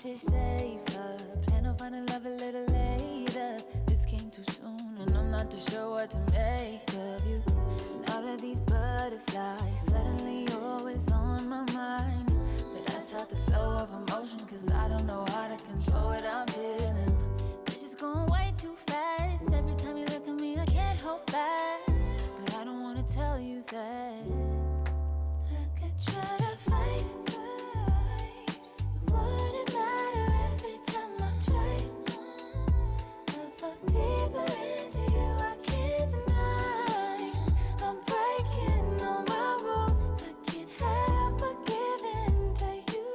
it safer. Plan on finding love a little later. This came too soon, and I'm not too sure what to make of you. And all of these butterflies, suddenly you're always on my mind. But I stop the flow of emotion, cause I don't know how to control what I'm feeling. This is going way too fast. Every time you look at me, I can't hold back. But I don't wanna tell you that. I could try to fight. It wouldn't matter every time I try. I fall deeper into you, I can't deny. I'm breaking all my rules. I can't help but give in to you.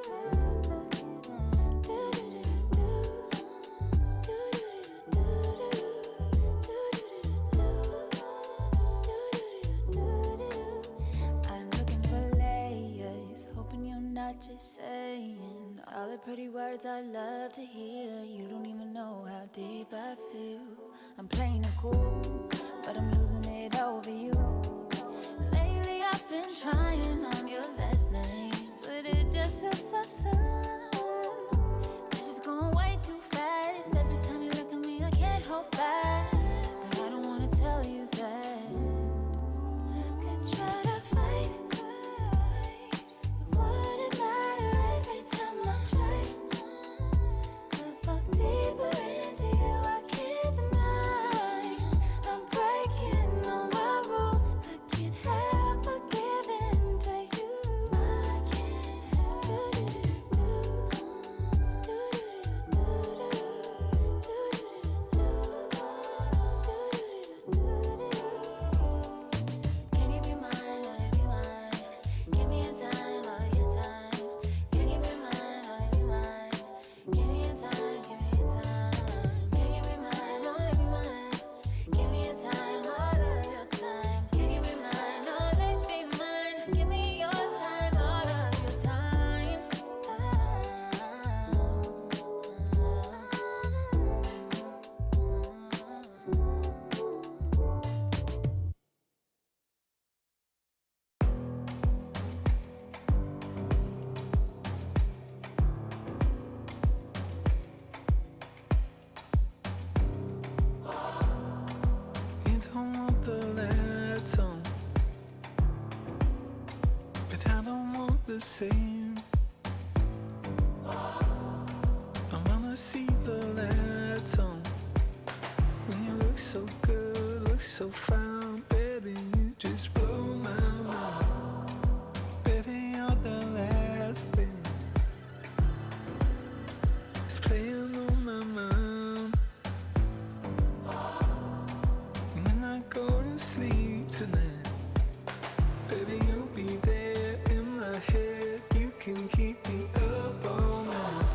I'm looking for layers, hoping you're not just saying all the pretty words I love to hear. You don't even know how deep I feel. I'm playing it cool, but I'm losing it over you. Lately I've been trying on your last name, but it just feels so soon. This is going way too fast. Every time you look at me, I can't hold back. But I don't wanna tell you that. I could try to fight. It wouldn't matter every time I try. I fall deeper into you, I can't deny. I'm breaking all my rules. I can't help but give in to you. I can't Can you be mine, wanna be mine? Give me a time, all of your time. Can you be mine, wanna be mine? Give me a time, give me a time. Can you be mine, wanna be mine? Give me a time, all of your time. Can you be mine, wanna be mine? Give me your time, all of your time. You don't want the letter, but I don't want the same. I wanna see the letter. When you look so good, look so fine, baby, you just blow my mind. Baby, you're the last thing that's playing on my mind. When I go to sleep tonight, baby, you'll be there in my head. You can keep me up all night.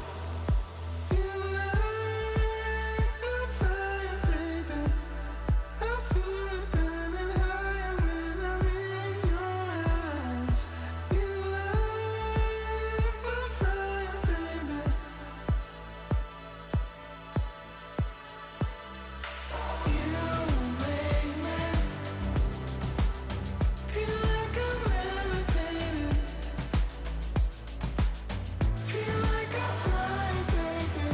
You light my fire, baby. I feel it burning higher when I'm in your eyes. You light my fire, baby. You make me feel like I'm levitating. Feel like I'm flying, baby.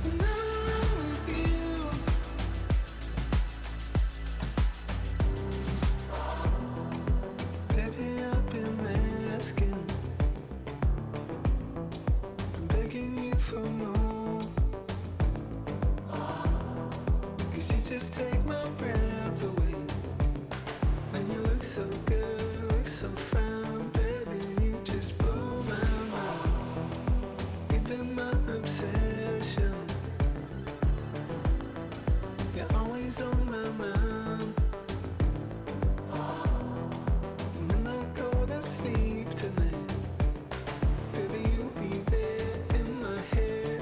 When I'm with you. Baby, I've been asking, been begging you for more. 'Cause you just take my breath away. When you look so good, look so fine, baby, you just blow my mind. You've been my obsession. You're always on my mind. And when I go to sleep tonight, baby, you'll be there in my head.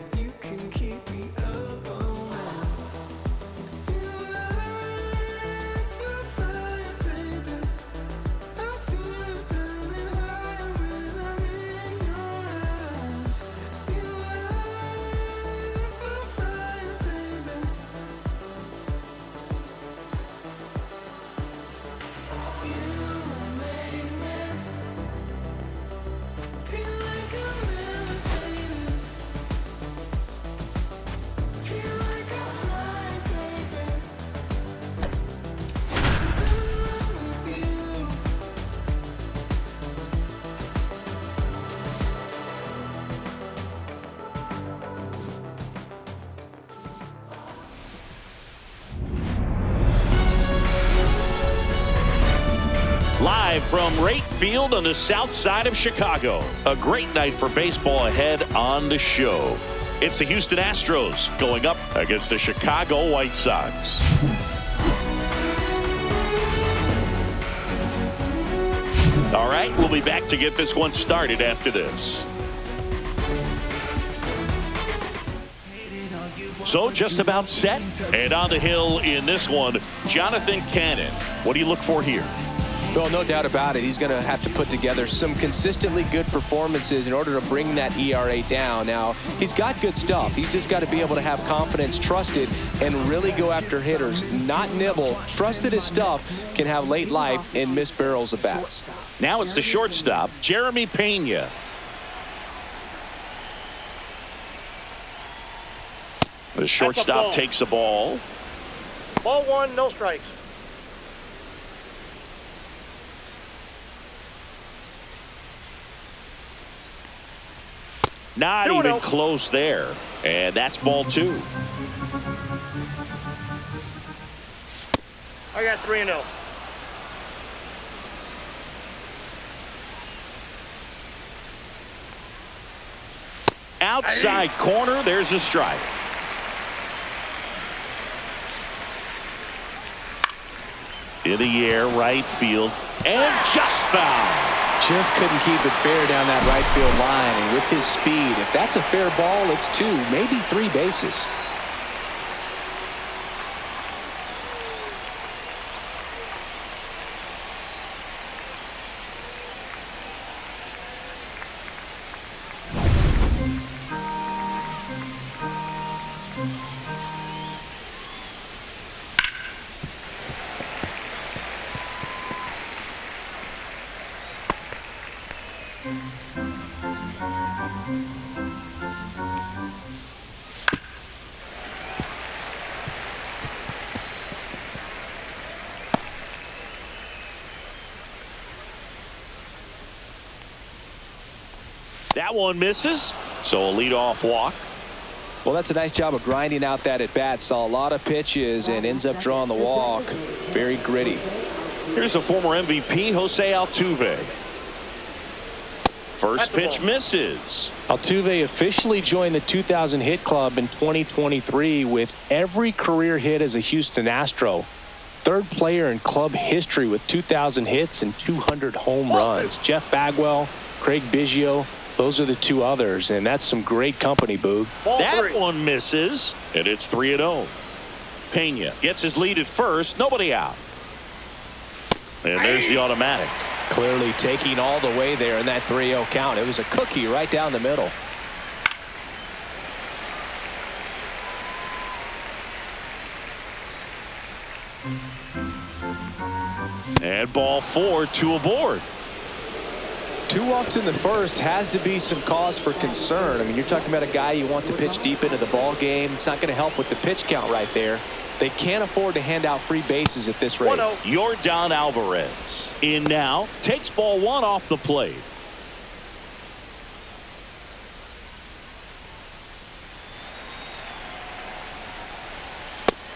Live from right field on the south side of Chicago. A great night for baseball ahead on the show. It's the Houston Astros going up against the Chicago White Sox. All right, we'll be back to get this one started after this. So just about set and on the hill in this one, Jonathan Cannon. What do you look for here? Well, no doubt about it. He's going to have to put together some consistently good performances in order to bring that ERA down. Now, he's got good stuff. He's just got to be able to have confidence, trust it, and really go after hitters, not nibble. Trust that his stuff can have late life and miss barrels of bats. Now it's the shortstop, Jeremy Pena. The shortstop takes the ball. Ball one, no strikes. Not even close there. And that's ball two. I got 3-0. Outside corner, there's a strike. In the air, right field, and just foul. Just couldn't keep it fair down that right field line. And with his speed, if that's a fair ball, it's 2, maybe 3 bases. That one misses, so a leadoff walk. Well, that's a nice job of grinding out that at-bat. Saw a lot of pitches and ends up drawing the walk. Very gritty. Here's the former MVP, Jose Altuve. First pitch misses. Altuve officially joined the 2,000 hit club in 2023 with every career hit as a Houston Astro. Third player in club history with 2,000 hits and 200 home runs. Jeff Bagwell, Craig Biggio, those are the 2 others, and that's some great company, Boog. That one misses, and it's 3-0. Pena gets his lead at first, nobody out. And there's the automatic. Clearly taking all the way there in that 3-0 count. It was a cookie right down the middle. And ball 4, 2 aboard. 2 walks in the first has to be some cause for concern. I mean, you're talking about a guy you want to pitch deep into the ball game. It's not going to help with the pitch count right there. They can't afford to hand out free bases at this rate. Yordan Alvarez in now, takes ball 1 off the plate.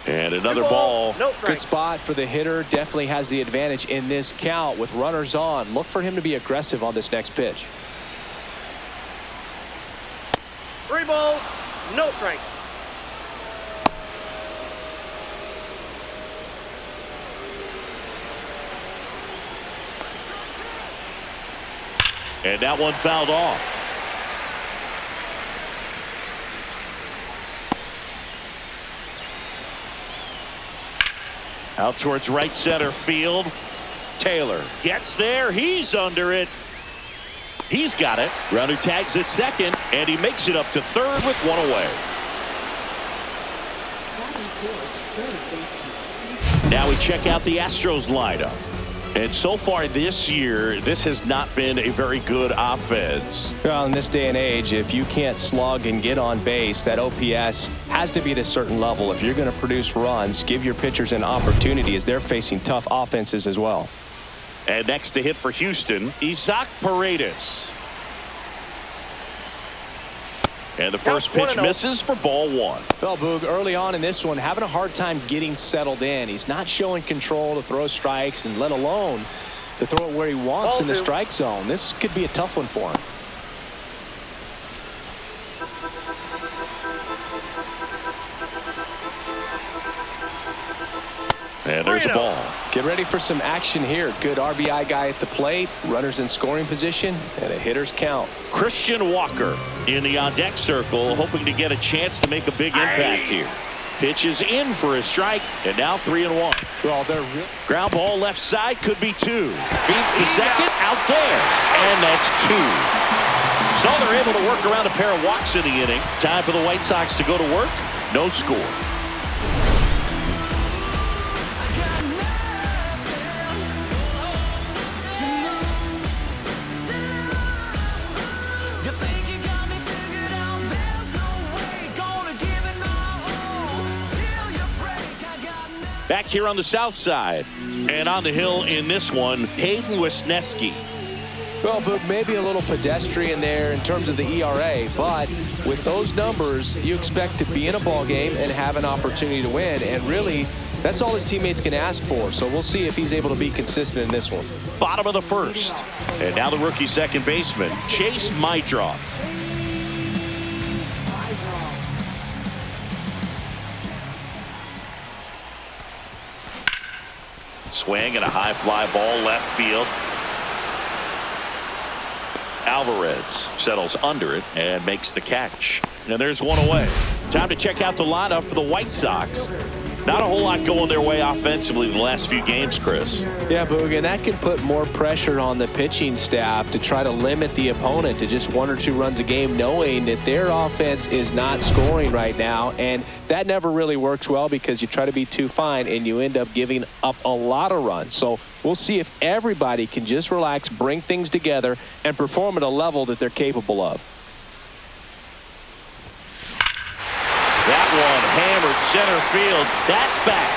And another ball. Good spot for the hitter. Definitely has the advantage in this count with runners on. Look for him to be aggressive on this next pitch. 3 balls, no strike. And that one fouled off. Out towards right center field. Taylor gets there. He's under it. He's got it. Runner tags at second, and he makes it up to third with 1 away. Now we check out the Astros lineup. And so far this year, this has not been a very good offense. Well, in this day and age, if you can't slug and get on base, that OPS has to be at a certain level. If you're going to produce runs, give your pitchers an opportunity as they're facing tough offenses as well. And next to hit for Houston, Isaac Paredes. And the first pitch misses for ball 1. Well, Boog, early on in this one, having a hard time getting settled in. He's not showing control to throw strikes and let alone to throw it where he wants Ball in the two. strike zone. This could be a tough one for him. And there's a ball. Get ready for some action here. Good RBI guy at the plate. Runners in scoring position and a hitter's count. Christian Walker in the on-deck circle, hoping to get a chance to make a big impact here. Pitches in for a strike, and now 3-1. Well, Ground ball left side, could be 2. Beats the second, out there, and that's 2. So they're able to work around a pair of walks in the inning. Time for the White Sox to go to work. No score. Back here on the south side, and on the hill in this one, Hayden Wesneski. Well, but maybe a little pedestrian there in terms of the ERA, but with those numbers, you expect to be in a ball game and have an opportunity to win, and really, that's all his teammates can ask for. So we'll see if he's able to be consistent in this one. Bottom of the first, and now the rookie second baseman, Chase Mydroff. Swing and a high fly ball left field. Alvarez settles under it and makes the catch. And there's one away. Time to check out the lineup for the White Sox. Not a whole lot going their way offensively in the last few games, Chris. Yeah, Boog, and that can put more pressure on the pitching staff to try to limit the opponent to just 1 or 2 runs a game, knowing that their offense is not scoring right now. And that never really works well because you try to be too fine and you end up giving up a lot of runs. So we'll see if everybody can just relax, bring things together, and perform at a level that they're capable of. That one hammered center field. That's back.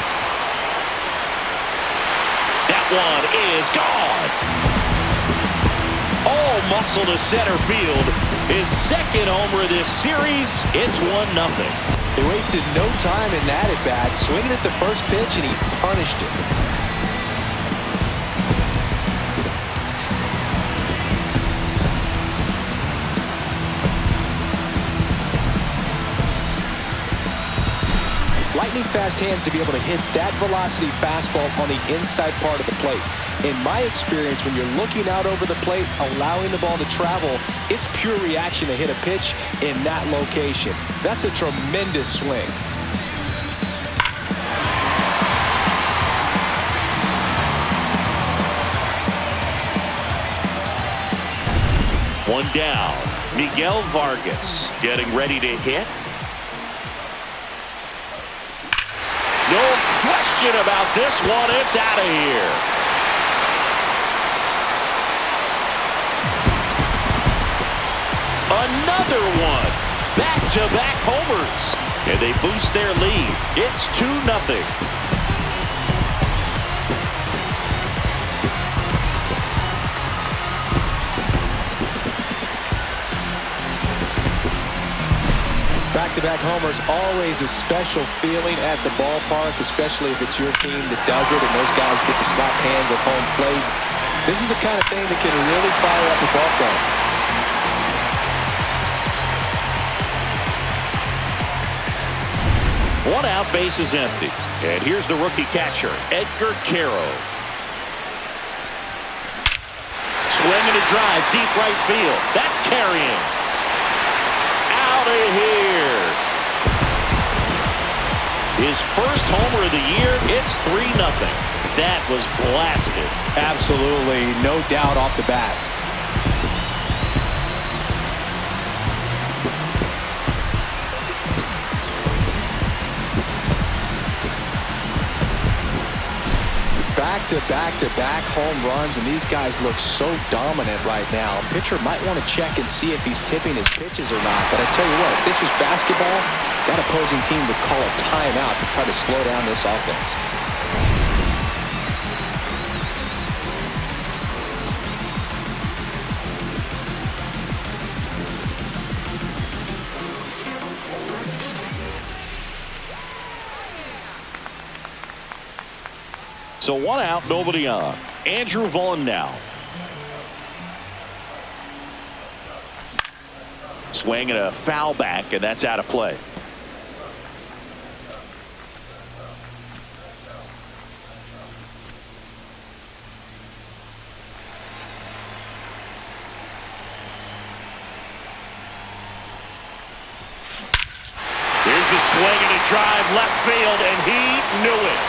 That one is gone. All muscle to center field. His second homer of this series. It's 1-0. They wasted no time in that at bat, swinging at the first pitch, and he punished it. Lightning fast hands to be able to hit that velocity fastball on the inside part of the plate. In my experience, when you're looking out over the plate, allowing the ball to travel, it's pure reaction to hit a pitch in that location. That's a tremendous swing. One down. Miguel Vargas getting ready to hit. No question about this one. It's out of here. Another one. Back-to-back homers. And they boost their lead. It's 2-0. Back-to-back homers, always a special feeling at the ballpark, especially if it's your team that does it and those guys get to slap hands at home plate. This is the kind of thing that can really fire up a ball game. One out, base is empty. And here's the rookie catcher, Edgar Caro. Swinging a drive, deep right field. That's carrying. Out of here. His first homer of the year. It's 3-0. That was blasted. Absolutely, no doubt off the bat. Back-to-back-to-back home runs, and these guys look so dominant right now. A pitcher might want to check and see if he's tipping his pitches or not, but I tell you what, if this was basketball, that opposing team would call a timeout to try to slow down this offense. So one out, nobody on. Andrew Vaughn now. Swing and a foul back, and that's out of play. Here's a swing and a drive left field, and he knew it.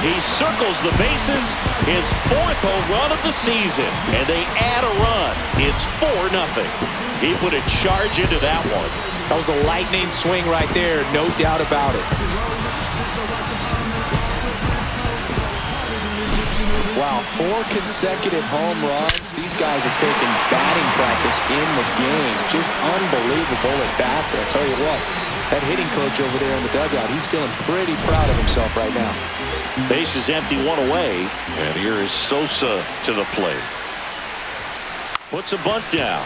He circles the bases, his 4th home run of the season, and they add a run. It's 4-0. He put a charge into that one. That was a lightning swing right there, no doubt about it. Wow, 4 consecutive home runs. These guys are taking batting practice in the game. Just unbelievable at bats. And I'll tell you what, that hitting coach over there in the dugout, he's feeling pretty proud of himself right now. Base is empty, 1 away, and here is Sosa to the plate. Puts a bunt down.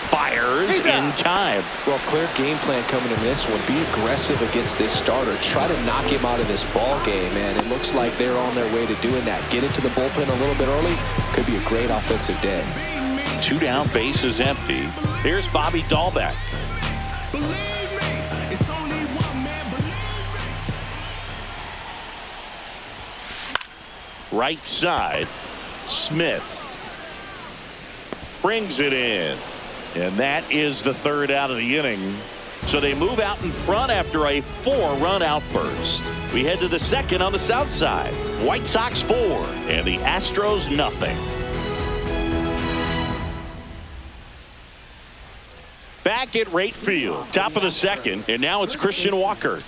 Fires in time. Well, clear game plan coming in this one. Be aggressive against this starter. Try to knock him out of this ball game, and it looks like they're on their way to doing that. Get into the bullpen a little bit early. Could be a great offensive day. 2 down, base is empty. Here's Bobby Dahlbeck. Right side, Smith brings it in, and that is the 3rd out of the inning. So they move out in front after a 4-run outburst. We head to the 2nd on the south side. White Sox 4 and the Astros nothing. Back at right field, top of the 2nd, and now it's Christian Walker.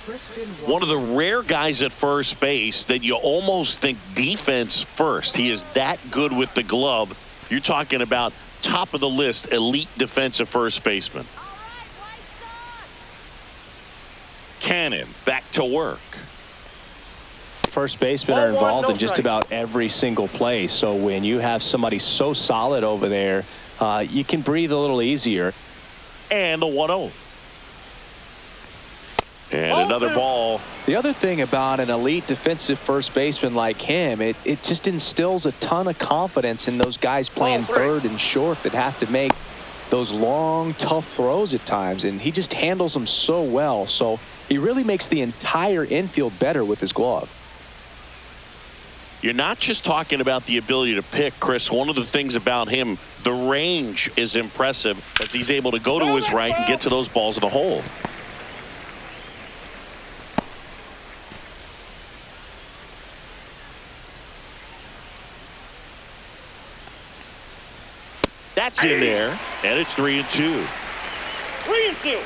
One of the rare guys at first base that you almost think defense first. He is that good with the glove. You're talking about top of the list, elite defensive first baseman. Cannon back to work. First basemen are involved in just about every single play. So when you have somebody so solid over there, you can breathe a little easier. And the 1-0. And another ball. The other thing about an elite defensive first baseman like him, it just instills a ton of confidence in those guys playing third and short that have to make those long, tough throws at times. And he just handles them so well. So he really makes the entire infield better with his glove. You're not just talking about the ability to pick, Chris. One of the things about him, the range is impressive as he's able to go to his right and get to those balls in the hole. That's in there, and it's 3-2. 3-2.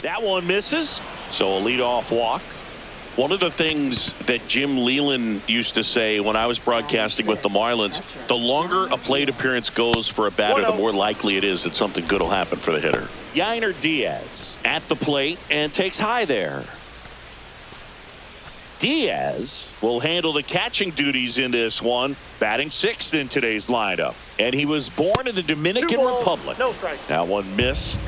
That one misses, so a leadoff walk. One of the things that Jim Leland used to say when I was broadcasting with the Marlins, the longer a plate appearance goes for a batter, the more likely it is that something good will happen for the hitter. Yainer Diaz at the plate and takes high there. Diaz will handle the catching duties in this one, batting 6th in today's lineup. And he was born in the Dominican Republic. No strike. That one missed.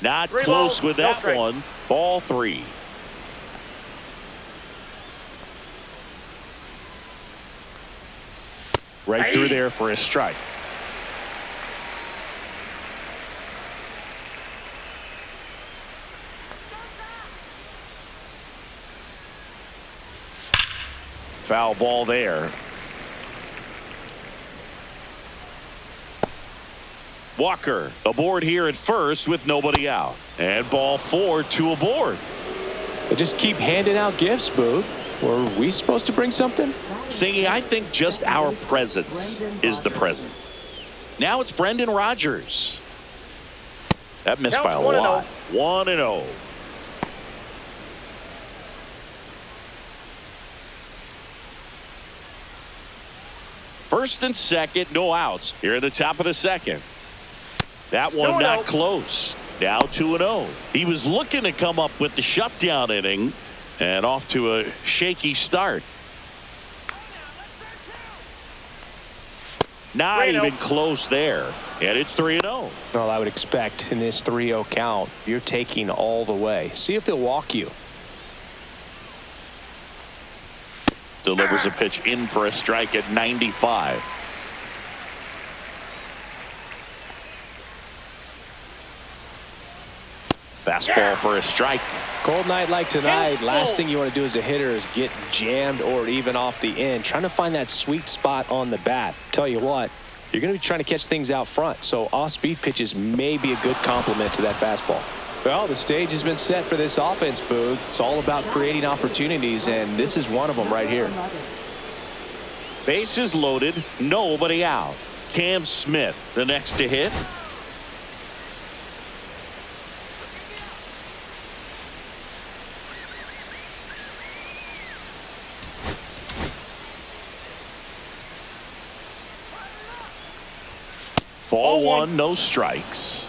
Not close with that one. Ball 3. Right through there for a strike. Foul ball there. Walker aboard here at first with nobody out. And ball 4, 2 aboard. They just keep handing out gifts, Boog. Were we supposed to bring something? Singy, I think just our presence is the present. Now it's Brendan Rodgers. That missed by a lot. 1-0. First and second, no outs. Here at the top of the 2nd. That one not close. Now 2-0. He was looking to come up with the shutdown inning and off to a shaky start. Not even close there. And it's 3-0. Well, I would expect in this 3-0 count, you're taking all the way. See if he'll walk you. Delivers a pitch in for a strike at 95. Fastball for a strike. Cold night like tonight, last thing you want to do as a hitter is get jammed or even off the end. Trying to find that sweet spot on the bat. Tell you what, you're going to be trying to catch things out front, so off-speed pitches may be a good complement to that fastball. Well, the stage has been set for this offense, Boog. It's all about creating opportunities, and this is one of them right here. Bases loaded, nobody out. Cam Smith, the next to hit. Ball one, no strikes.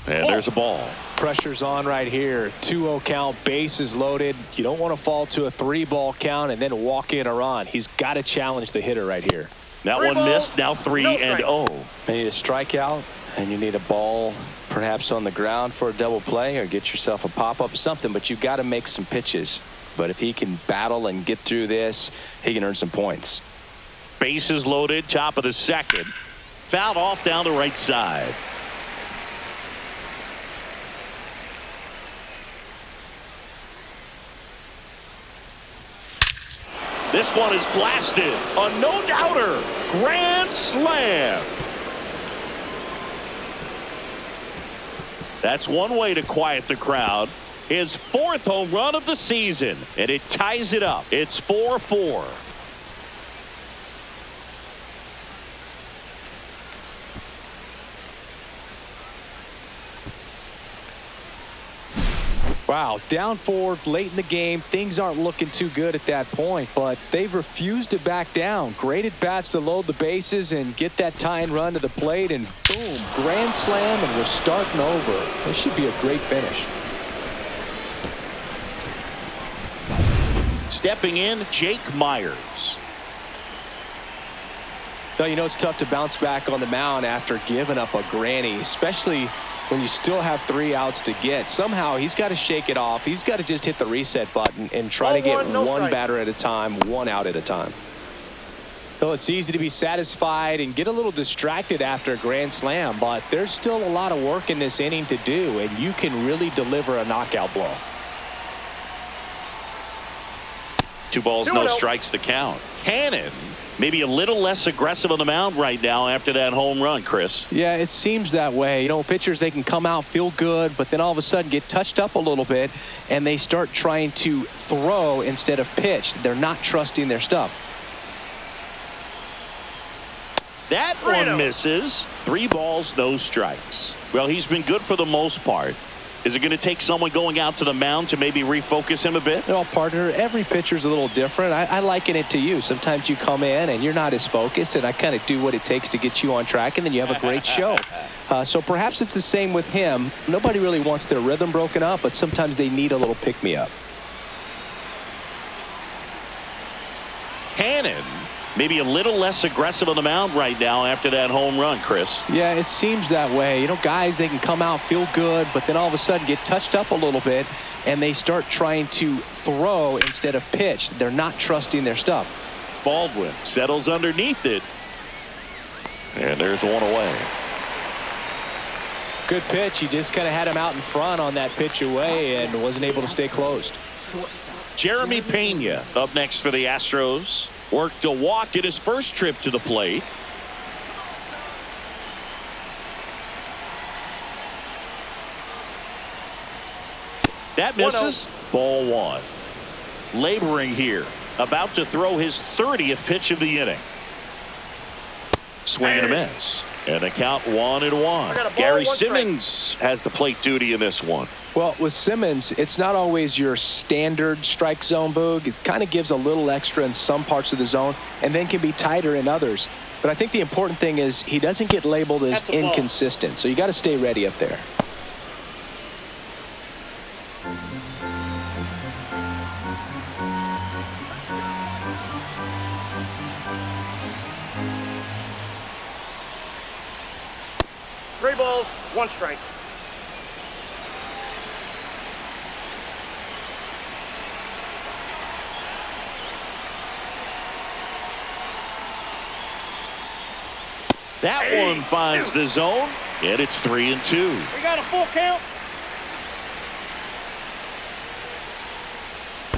And there's a ball. Pressure's on right here. 2-0 count, bases loaded. You don't want to fall to a 3-ball count and then walk in a run. He's got to challenge the hitter right here. That one missed. Now 3-0. You need a strikeout, and you need a ball perhaps on the ground for a double play, or get yourself a pop-up, something, but you've got to make some pitches. But if he can battle and get through this, he can earn some points. Bases loaded, top of the second. Fouled off down the right side. This one is blasted. A no-doubter. Grand slam. That's one way to quiet the crowd. His 4th home run of the season, and it ties it up. It's 4-4. Wow, down 4 late in the game. Things aren't looking too good at that point, but they've refused to back down. Great at bats to load the bases and get that tying run to the plate, and boom, grand slam, and we're starting over. This should be a great finish. Stepping in, Jake Myers. Now, you know it's tough to bounce back on the mound after giving up a granny, especially when you still have 3 outs to get. Somehow he's got to shake it off. He's got to just hit the reset button and try to get one batter at a time, 1 out at a time. Well, it's easy to be satisfied and get a little distracted after a grand slam, but there's still a lot of work in this inning to do, and you can really deliver a knockout blow. 2 balls, no strikes, the count. Cannon maybe a little less aggressive on the mound right now after that home run, Chris. Yeah, it seems that way. You know, pitchers, they can come out, feel good, but then all of a sudden get touched up a little bit, and they start trying to throw instead of pitch. They're not trusting their stuff. That one misses. 3 balls, no strikes. Well, he's been good for the most part. Is it going to take someone going out to the mound to maybe refocus him a bit? Well, partner, every pitcher's a little different. I liken it to you. Sometimes you come in and you're not as focused, and I kind of do what it takes to get you on track, and then you have a great show. So perhaps it's the same with him. Nobody really wants their rhythm broken up, but sometimes they need a little pick-me-up. Cannon maybe a little less aggressive on the mound right now after that home run, Chris. Yeah, it seems that way. You know, guys, they can come out, feel good, but then all of a sudden get touched up a little bit, and they start trying to throw instead of pitch. They're not trusting their stuff. Baldwin settles underneath it, and there's one away. Good pitch. He just kind of had him out in front on that pitch away and wasn't able to stay closed. Jeremy Pena up next for the Astros. Worked a walk in his first trip to the plate. That misses. Ball 1. Laboring here. About to throw his 30th pitch of the inning. Swing and a miss. And the count 1-1. Gary Simmons has the plate duty in this one. Well, with Simmons, it's not always your standard strike zone, Boog. It kind of gives a little extra in some parts of the zone and then can be tighter in others. But I think the important thing is he doesn't get labeled as inconsistent. So you got to stay ready up there. Three balls, one strike. That one finds the zone, and it's 3-2. We got a full count.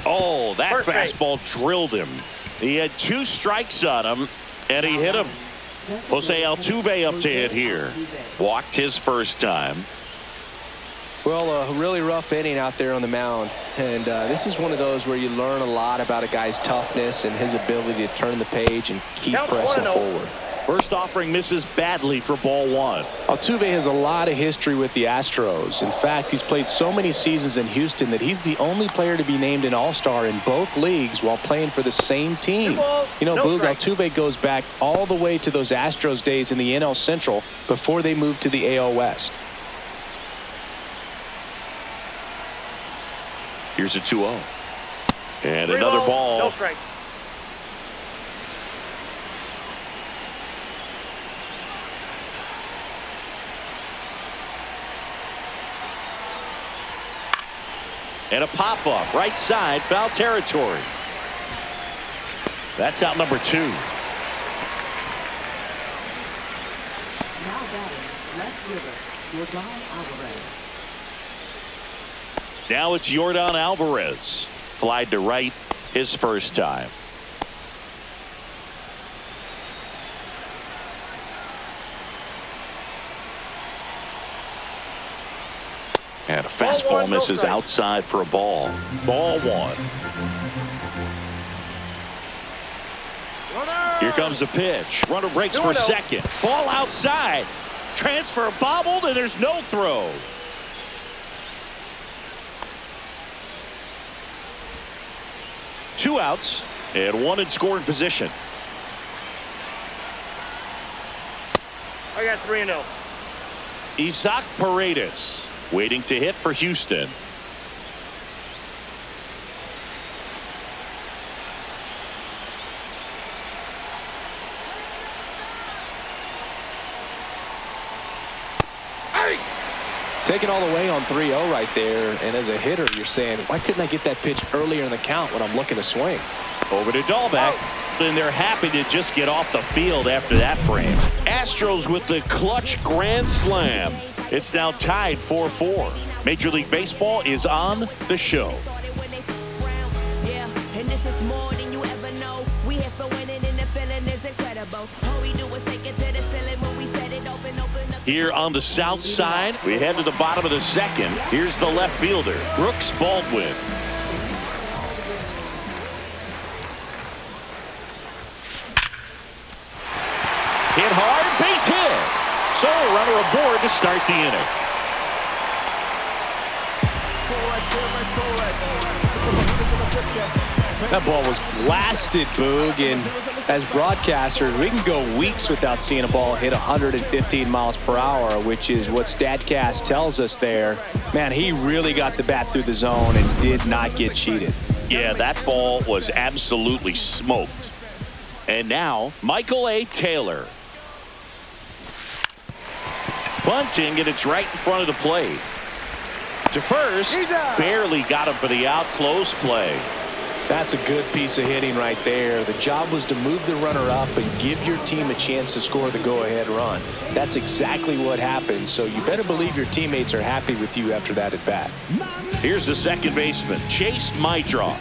Oh, that fastball drilled him. He had 2 strikes on him, and he hit him. Jose Altuve up to hit here. Walked his first time. Well, a really rough inning out there on the mound. And this is one of those where you learn a lot about a guy's toughness and his ability to turn the page and keep pressing forward. First offering misses badly for ball 1. Altuve has a lot of history with the Astros. In fact, he's played so many seasons in Houston that he's the only player to be named an All-Star in both leagues while playing for the same team. You know, Boog, Altuve goes back all the way to those Astros days in the NL Central before they moved to the AL West. Here's a 2-0. And another ball. No strike. And a pop-up, right side, foul territory. That's out number 2. Now batting, left fielder, Yordan Alvarez. Now it's Yordan Alvarez. Flied to right his first time. And a fastball misses outside for a ball. Ball 1. Here comes the pitch. Runner breaks for second. Ball outside. Transfer bobbled, and there's no throw. Two outs and one in scoring position. I got 3-0. Isaac Paredes waiting to hit for Houston. Taking all the way on 3-0 right there, and as a hitter, you're saying, why couldn't I get that pitch earlier in the count when I'm looking to swing? Over to Dahlbeck, and they're happy to just get off the field after that frame. Astros with the clutch grand slam. It's now tied 4-4. Major League Baseball is on the show. And this is more than you ever know. We here for winning and the feeling is incredible. All we do is take it to the ceiling when we set it off and open up. Here on the south side, we head to the bottom of the second. Here's the left fielder, Brooks Baldwin. Hit hard, base hit. So a runner aboard to start the inning. That ball was blasted, Boog, and as broadcasters, we can go weeks without seeing a ball hit 115 miles per hour, which is what StatCast tells us there. Man, he really got the bat through the zone and did not get cheated. Yeah, that ball was absolutely smoked. And now, Michael A. Taylor. Bunting, and it's right in front of the plate. To first, barely got him for the out, close play. That's a good piece of hitting right there. The job was to move the runner up and give your team a chance to score the go-ahead run. That's exactly what happened, so you better believe your teammates are happy with you after that at-bat. Here's the second baseman, Chase Maidra.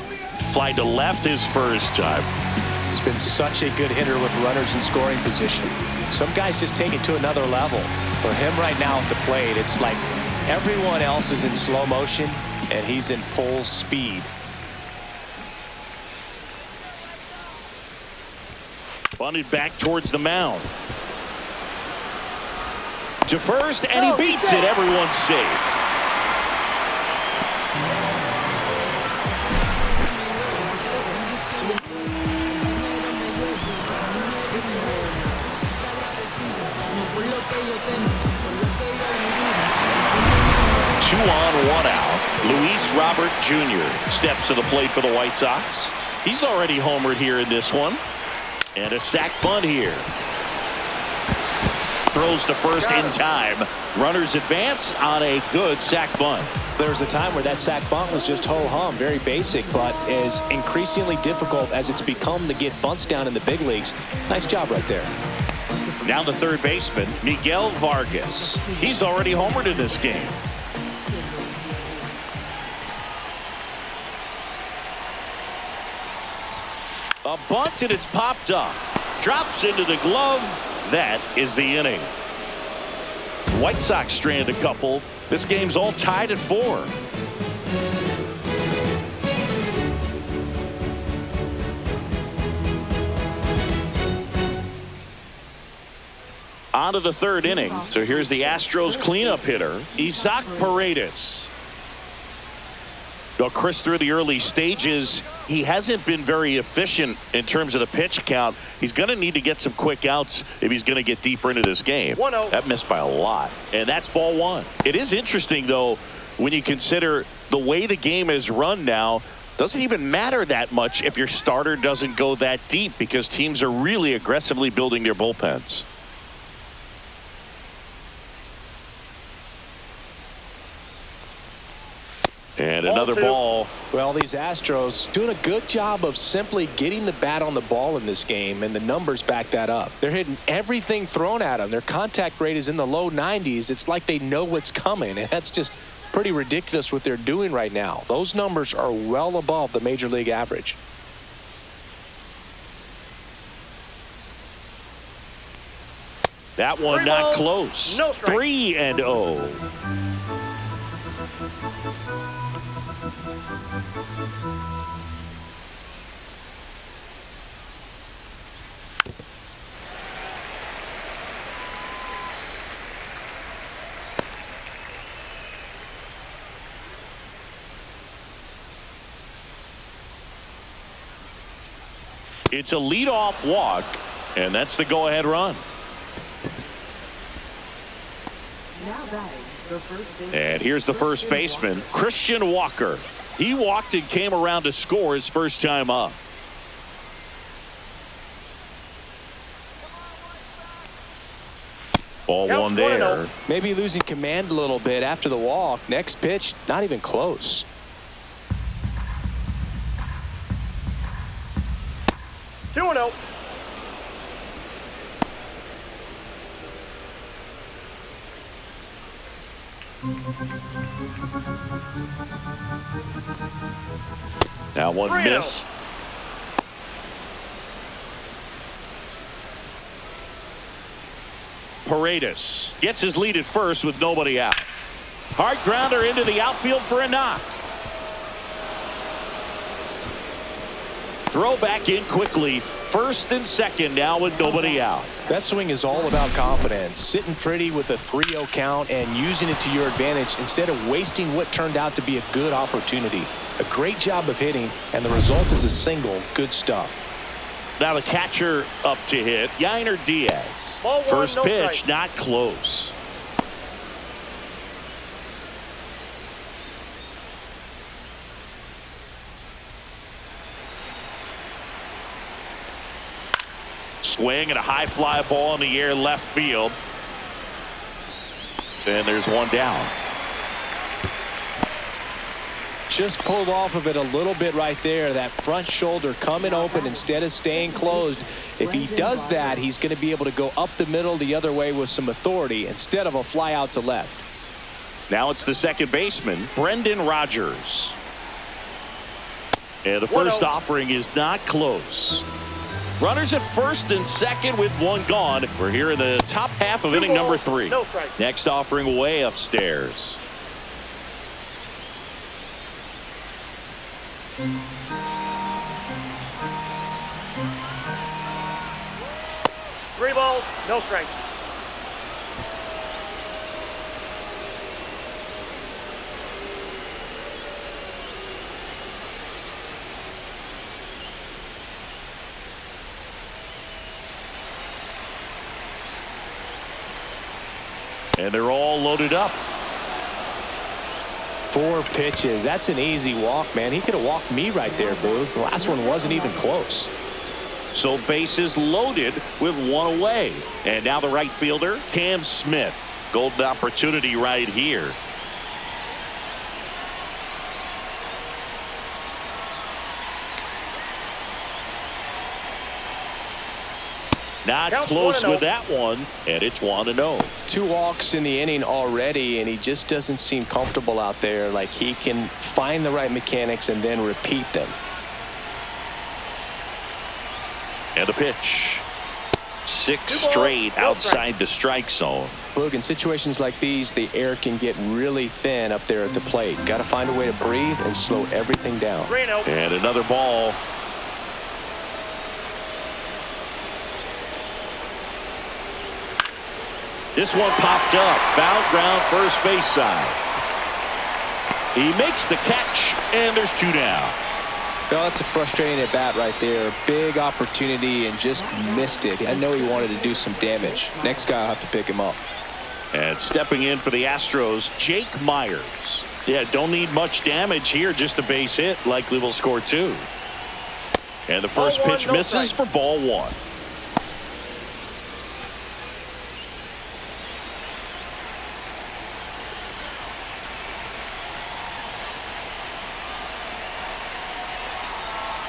Fly to left his first time. He's been such a good hitter with runners in scoring position. Some guys just take it to another level. For him right now at the plate, it's like everyone else is in slow motion, and he's in full speed. Bunted back towards the mound. to first, and he beats it. Everyone's safe. Two on, one out. Luis Robert Jr. steps to the plate for the White Sox. He's already homered here in this one. And a sac bunt here. Throws to first in time. Runners advance on a good sac bunt. There was a time where that sac bunt was just ho-hum, very basic, but is increasingly difficult as it's become to get bunts down in the big leagues. Nice job right there. Now the third baseman, Miguel Vargas. He's already homered in this game. A bunt, and it's popped up. Drops into the glove. That is the inning. White Sox strand a couple. This game's all tied at 4. On to the third inning. So here's the Astros cleanup hitter, Isaac Paredes. Well, Chris, through the early stages, he hasn't been very efficient in terms of the pitch count. He's going to need to get some quick outs if he's going to get deeper into this game. 1-0. That missed by a lot. And that's ball one. It is interesting, though, when you consider the way the game is run now. Doesn't even matter that much if your starter doesn't go that deep because teams are really aggressively building their bullpens. And another ball. Well, these Astros doing a good job of simply getting the bat on the ball in this game, and the numbers back that up. They're hitting everything thrown at them. Their contact rate is in the low 90s. It's like they know what's coming, and that's just pretty ridiculous what they're doing right now. Those numbers are well above the major league average. That one not close. 3-0. It's a leadoff walk, and that's the go-ahead run. And here's the first baseman, Christian Walker. He walked and came around to score his first time up. Ball one there. Maybe losing command a little bit after the walk. Next pitch, not even close. 2-0. Now one missed. Paredes gets his lead at first with nobody out. Hard grounder into the outfield for a knock. Throw back in quickly. First and second now with nobody out. That swing is all about confidence. Sitting pretty with a 3-0 count and using it to your advantage instead of wasting what turned out to be a good opportunity. A great job of hitting, and the result is a single. Good stuff. Now the catcher up to hit, Yainer Diaz. Ball one, First no pitch, strike. not close. Swing and a high fly ball in the air left field. And there's one down. Just pulled off of it a little bit right there. That front shoulder coming open instead of staying closed. If he does that, he's going to be able to go up the middle the other way with some authority instead of a fly out to left. Now it's the second baseman, Brendan Rodgers. And the first offering is not close. Runners at first and second with one gone. We're here in the top half of inning number 3. No strike. Next offering way upstairs. Three balls, no strike. And they're all loaded up. 4 pitches. That's an easy walk, man. He could have walked me right there, Boo. The last one wasn't even close. So bases loaded with 1 away. And now the right fielder, Cam Smith. Golden opportunity right here. Not Count close 1-0. with that one, and it's 1-0. 2 walks in the inning already, and he just doesn't seem comfortable out there. Like he can find the right mechanics and then repeat them. And the pitch. 6 straight outside the strike zone. Look, in situations like these, the air can get really thin up there at the plate. Got to find a way to breathe and slow everything down. 3-0. And another ball. This one popped up. Foul ground, first base side. He makes the catch, and there's 2 down. Oh, that's a frustrating at bat right there. Big opportunity and just missed it. I know he wanted to do some damage. Next guy will have to pick him up. And stepping in for the Astros, Jake Myers. Yeah, don't need much damage here, just a base hit. Likely will score 2. And the first Ball 1, pitch no misses strike. for ball 1.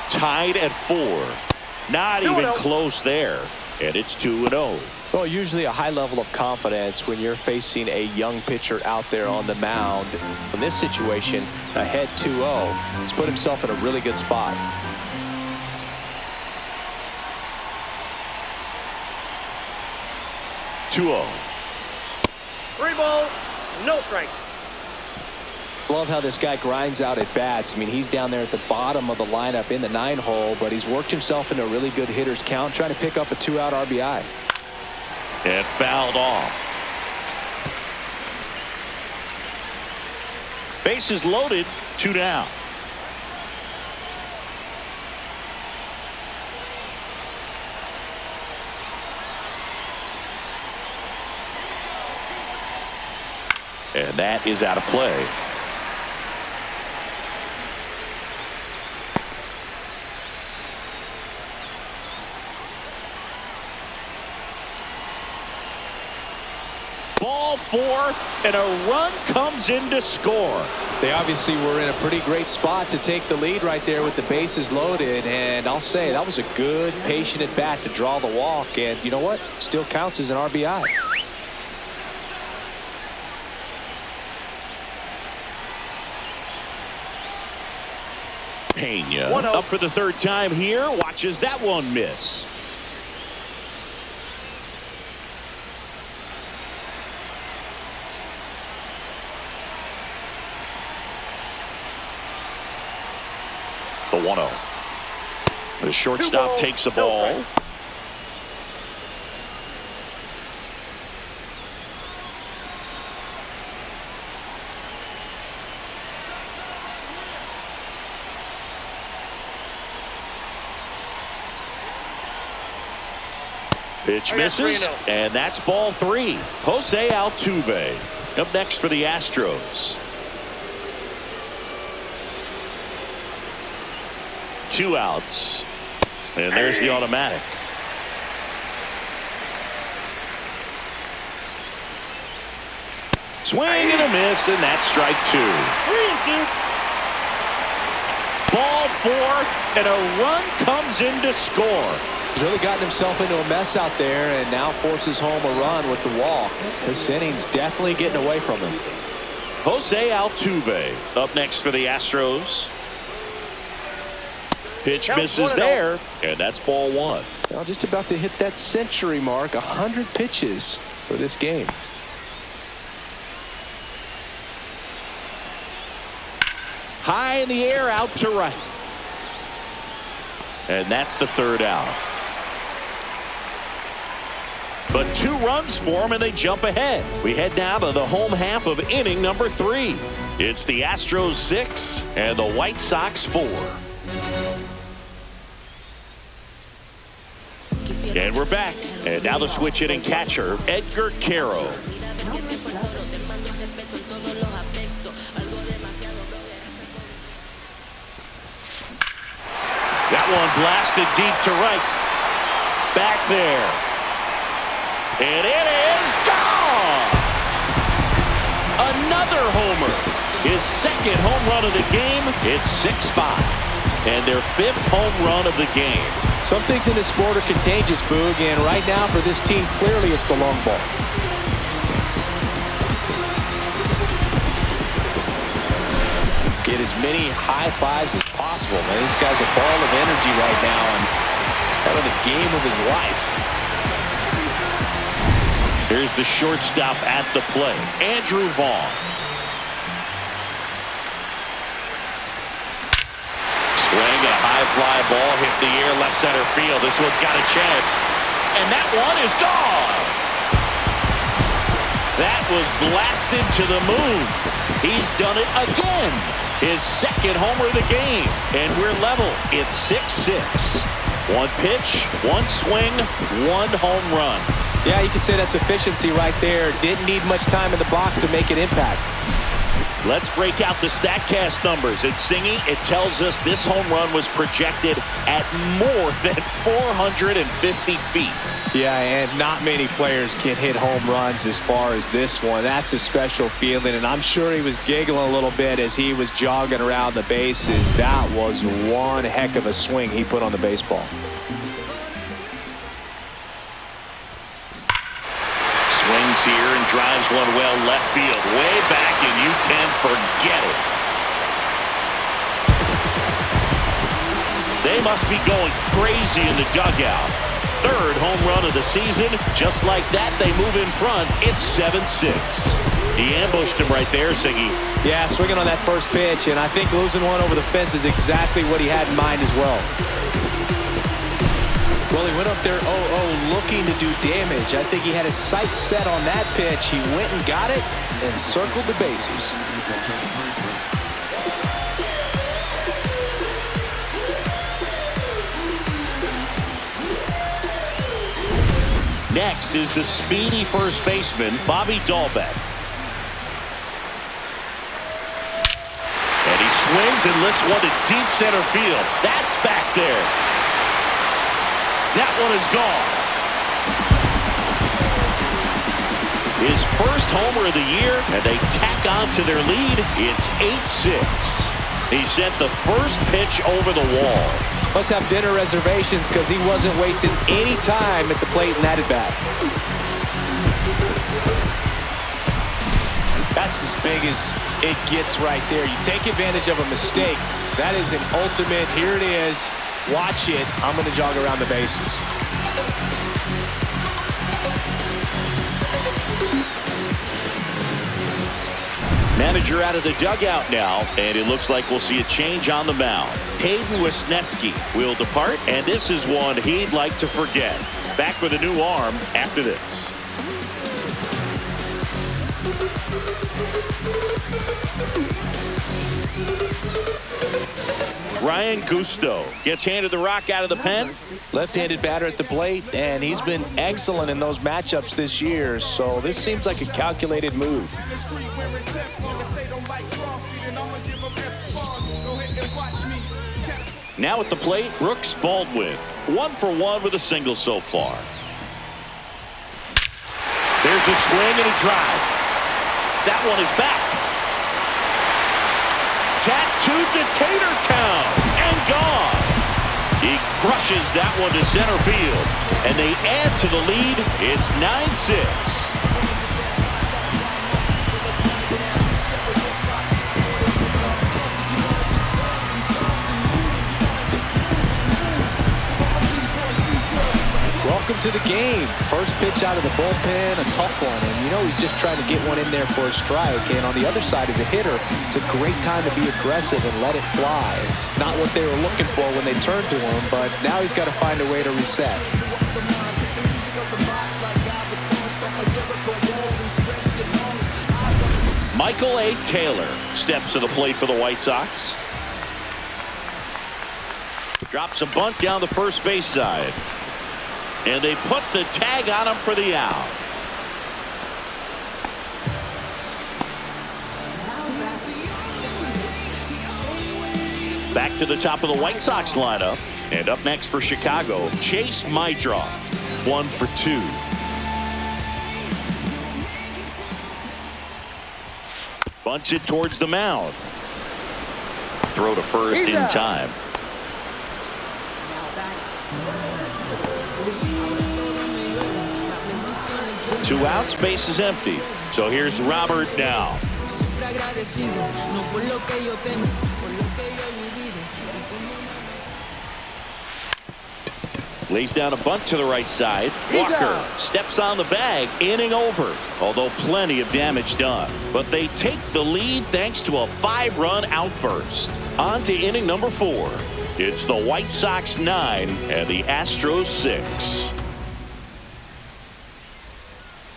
Tied at 4. Not even 2-0. close there. And it's 2-0. Well, usually a high level of confidence when you're facing a young pitcher out there on the mound. In this situation, ahead 2-0, he's put himself in a really good spot. Two-0. 3 balls, no strike. Love how this guy grinds out at bats. I mean, he's down there at the bottom of the lineup in the 9-hole, but he's worked himself into a really good hitter's count, trying to pick up a 2-out RBI. And fouled off. Bases loaded, 2 down. And that is out of play. Ball 4, and a run comes in to score. They obviously were in a pretty great spot to take the lead right there with the bases loaded, and I'll say that was a good, patient at bat to draw the walk, and you know what? Still counts as an RBI. Pena 1-0. up for the 3rd time here. Watches that one miss. The 1-0. The shortstop takes the ball. Pitch misses, 3-0. and that's ball 3. Jose Altuve up next for the Astros. 2 outs, and there's the automatic. Swing and a miss, and that's strike 2. 3-2. Ball 4, and a run comes in to score. He's really gotten himself into a mess out there and now forces home a run with the walk. This inning's definitely getting away from him. Jose Altuve up next for the Astros. Pitch Count misses 1-0. there, and that's ball 1. Now just about to hit that century mark, 100 pitches for this game. High in the air, out to right. And that's the 3rd out. But 2 runs for them, and they jump ahead. We head now to the home half of inning number 3. It's the Astros 6 and the White Sox 4. And we're back. And now the switch hitting catcher, Edgar Caro. That one blasted deep to right. Back there. And it is gone! Another homer. His second home run of the game. It's 6-5. And their 5th home run of the game. Some things in this sport are contagious, Boog, and right now for this team, clearly it's the long ball. Get as many high fives as possible, man. This guy's a ball of energy right now and having the game of his life. Here's the shortstop at the plate, Andrew Vaughn. Swing, a high fly ball hit the air, left center field. This one's got a chance, and that one is gone. That was blasted to the moon. He's done it again. His second homer of the game, and we're level. It's 6-6. One pitch, one swing, one home run. Yeah, you could say that's efficiency right there. Didn't need much time in the box to make an impact. Let's break out the StatCast numbers. At Singy, it tells us this home run was projected at more than 450 feet. Yeah, and not many players can hit home runs as far as this one. That's a special feeling, and I'm sure he was giggling a little bit as he was jogging around the bases. That was one heck of a swing he put on the baseball. Swings here and drives one well left field. Way back, and you can forget it. They must be going crazy in the dugout. Third home run of the season. Just like that, they move in front. It's 7-6. He ambushed him right there, Siggy. Yeah, swinging on that first pitch, and I think losing one over the fence is exactly what he had in mind as well. Well, he went up there 0-0 looking to do damage. I think he had his sights set on that pitch. He went and got it and circled the bases. Next is the speedy first baseman, Bobby Dahlbeck. And he swings and lifts one to deep center field. That's back there. That one is gone. His first homer of the year, and they tack on to their lead. It's 8-6. He sent the first pitch over the wall. Must have dinner reservations because he wasn't wasting any time at the plate in that at bat. That's as big as it gets right there. You take advantage of a mistake. That is an ultimate, here it is. Watch it. I'm going to jog around the bases. Manager out of the dugout now, and it looks like we'll see a change on the mound. Hayden Wesneski will depart, and this is one he'd like to forget. Back with a new arm after this. Ryan Gusto gets handed the rock out of the pen. Left-handed batter at the plate, and he's been excellent in those matchups this year, so this seems like a calculated move. Now at the plate, Brooks Baldwin. 1 for 1 with a single so far. There's a swing and a drive. That one is back. Tattooed to Tatertown and gone. He crushes that one to center field, and they add to the lead. It's 9-6. Welcome to the game. First pitch out of the bullpen, a tough one, and you know he's just trying to get one in there for a strike. And on the other side, as a hitter, it's a great time to be aggressive and let it fly. It's not what they were looking for when they turned to him, but now he's got to find a way to reset. Michael A. Taylor steps to the plate for the White Sox. Drops a bunt down the first base side. And they put the tag on him for the out. Back to the top of the White Sox lineup. And up next for Chicago, Chase Mydroff, 1 for 2. Bunts it towards the mound. Throw to first in time. 2 outs, base is empty. So here's Robert now. Lays down a bunt to the right side. Walker steps on the bag. Inning over. Although plenty of damage done. But they take the lead thanks to a 5-run outburst. On to inning number 4. It's the White Sox 9 and the Astros 6.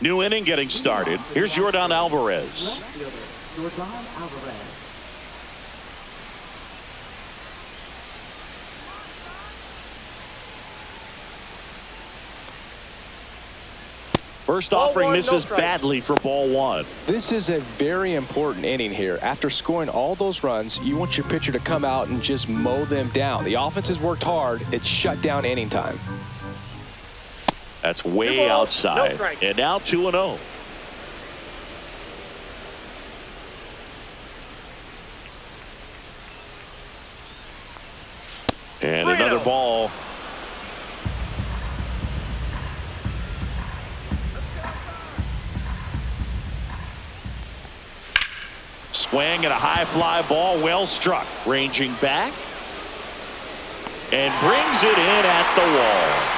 New inning getting started. Here's Yordan Alvarez. First offering misses badly for ball 1. This is a very important inning here. After scoring all those runs, you want your pitcher to come out and just mow them down. The offense has worked hard. It's shut down inning time. That's way outside. And now 2-0. And another ball. Swing and a high fly ball, well struck. Ranging back. And brings it in at the wall.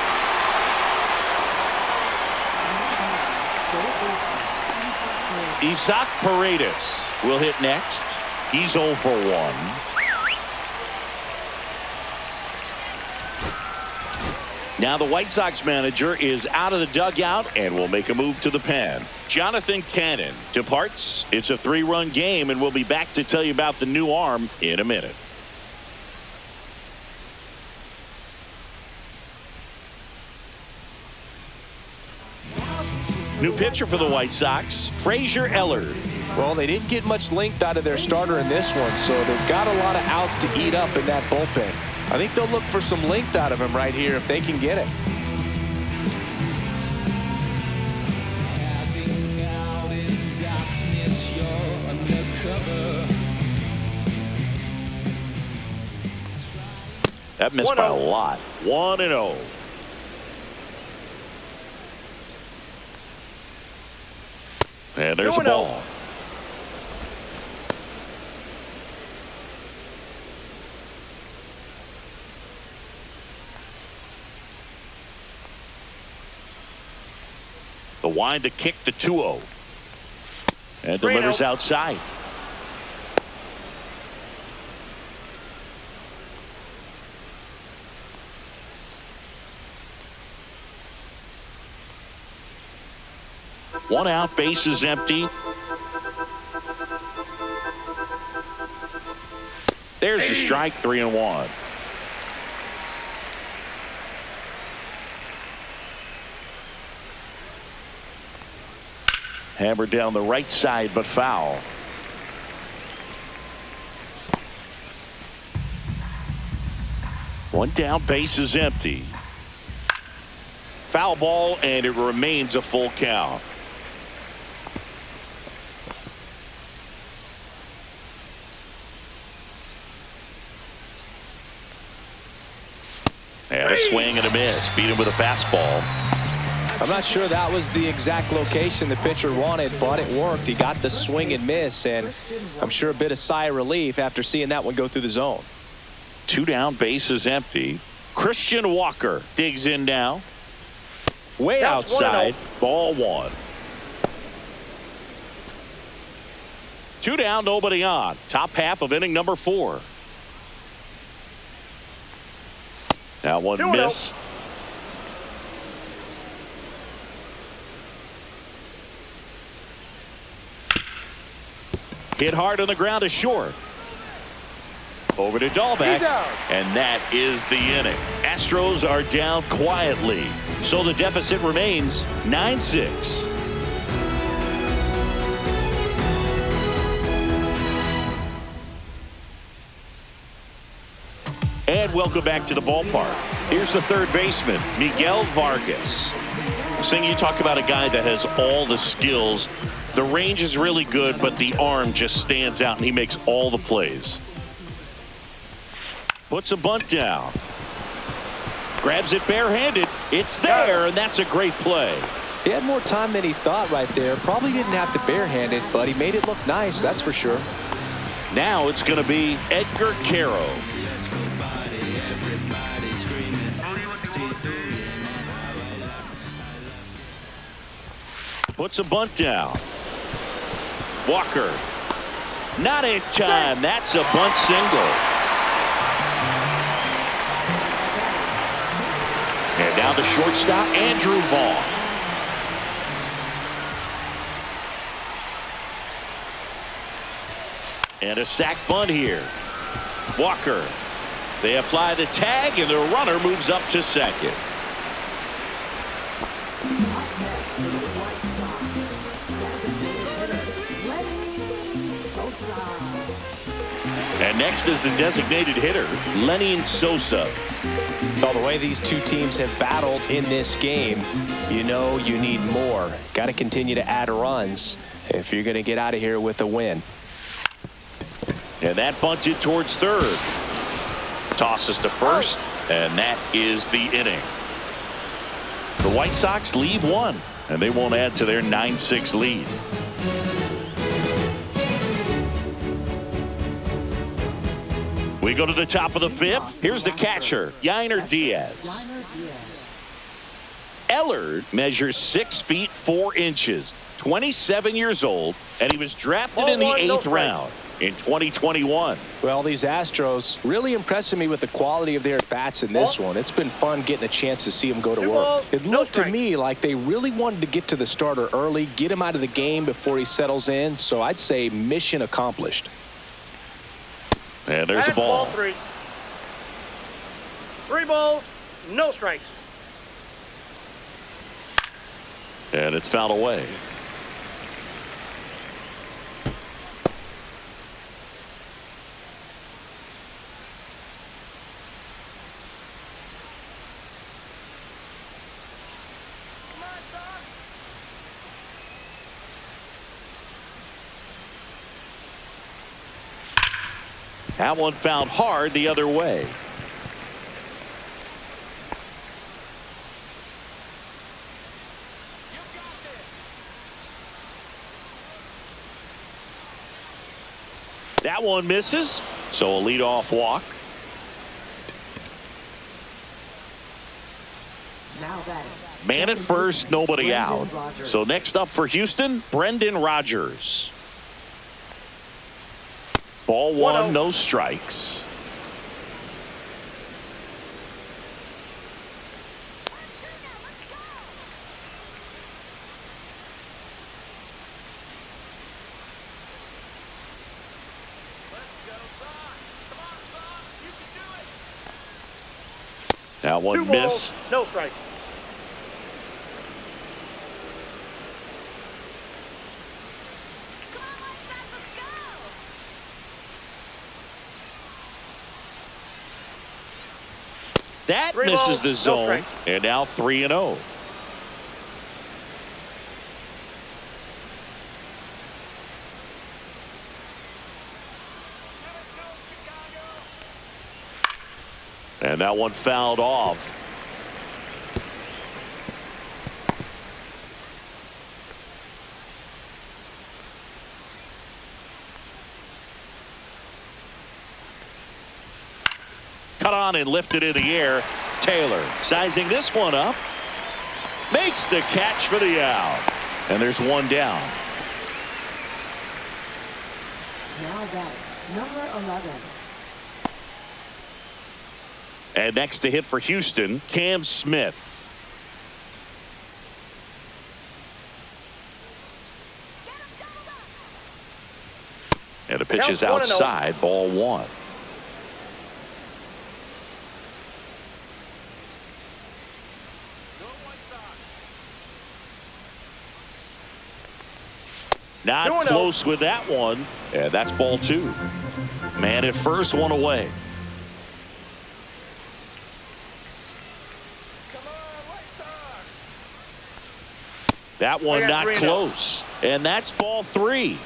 Isaac Paredes will hit next. He's 0 for 1. Now the White Sox manager is out of the dugout and will make a move to the pen. Jonathan Cannon departs. It's a 3-run game, and we'll be back to tell you about the new arm in a minute. New pitcher for the White Sox, Frazier Ellard. Well, they didn't get much length out of their starter in this one, so they've got a lot of outs to eat up in that bullpen. I think they'll look for some length out of him right here if they can get it. That missed by a lot. 1-0. And there's a ball. The wind to kick the 2-0. And delivers outside. One out, base is empty. There's a strike, 3-1. Hammered down the right side, but foul. One down, base is empty. Foul ball, and it remains a full count. And a swing and a miss. Beat him with a fastball. I'm not sure that was the exact location the pitcher wanted, but it worked. He got the swing and miss, and I'm sure a bit of sigh of relief after seeing that one go through the zone. 2 down, base is empty. Christian Walker digs in now. Way outside. Ball 1. 2 down, nobody on. Top half of inning number 4. That one missed. Hit hard on the ground is short. Over to Dahlbeck, and that is the inning. Astros are down quietly, so the deficit remains 9-6. And welcome back to the ballpark. Here's the third baseman, Miguel Vargas. Sing, you talk about a guy that has all the skills. The range is really good, but the arm just stands out, and he makes all the plays. Puts a bunt down. Grabs it barehanded. It's there, and that's a great play. He had more time than he thought right there. Probably didn't have to barehand it, but he made it look nice, that's for sure. Now it's going to be Edgar Caro. Puts a bunt down. Walker. Not in time. That's a bunt single. And now the shortstop, Andrew Vaughn. And a sac bunt here. Walker. They apply the tag, and the runner moves up to second. And next is the designated hitter, Lenny Sosa. Well, the way these two teams have battled in this game, you know you need more. Got to continue to add runs if you're going to get out of here with a win. And that bunted towards third. Tosses to first, and that is the inning. The White Sox lead one, and they won't add to their 9-6 lead. We go to the top of the fifth. Here's the catcher, Yainer Diaz. Ellard measures 6 feet 4 inches, 27 years old, and he was drafted in the 8th round in 2021. Well, these Astros really impressing me with the quality of their bats in this one. It's been fun getting a chance to see them go to work. It looked to me like they really wanted to get to the starter early, get him out of the game before he settles in. So I'd say mission accomplished. And there's a ball. 3. 3 balls, no strikes. And it's fouled away. That one fouled hard the other way. That one misses, so a leadoff walk. Man at first, nobody out. So next up for Houston, Brendan Rodgers. Ball 1, no strikes. That one missed. No strike. That misses the zone, and now 3-0. And that one fouled off. Cut on and lifted in the air. Taylor sizing this one up. Makes the catch for the out. And there's one down. Now that number 11. And next to hit for Houston, Cam Smith. And the pitch is outside, ball 1. Not close with that one. And that's ball 2. Man at first, one away. That one not close. And that's ball 3.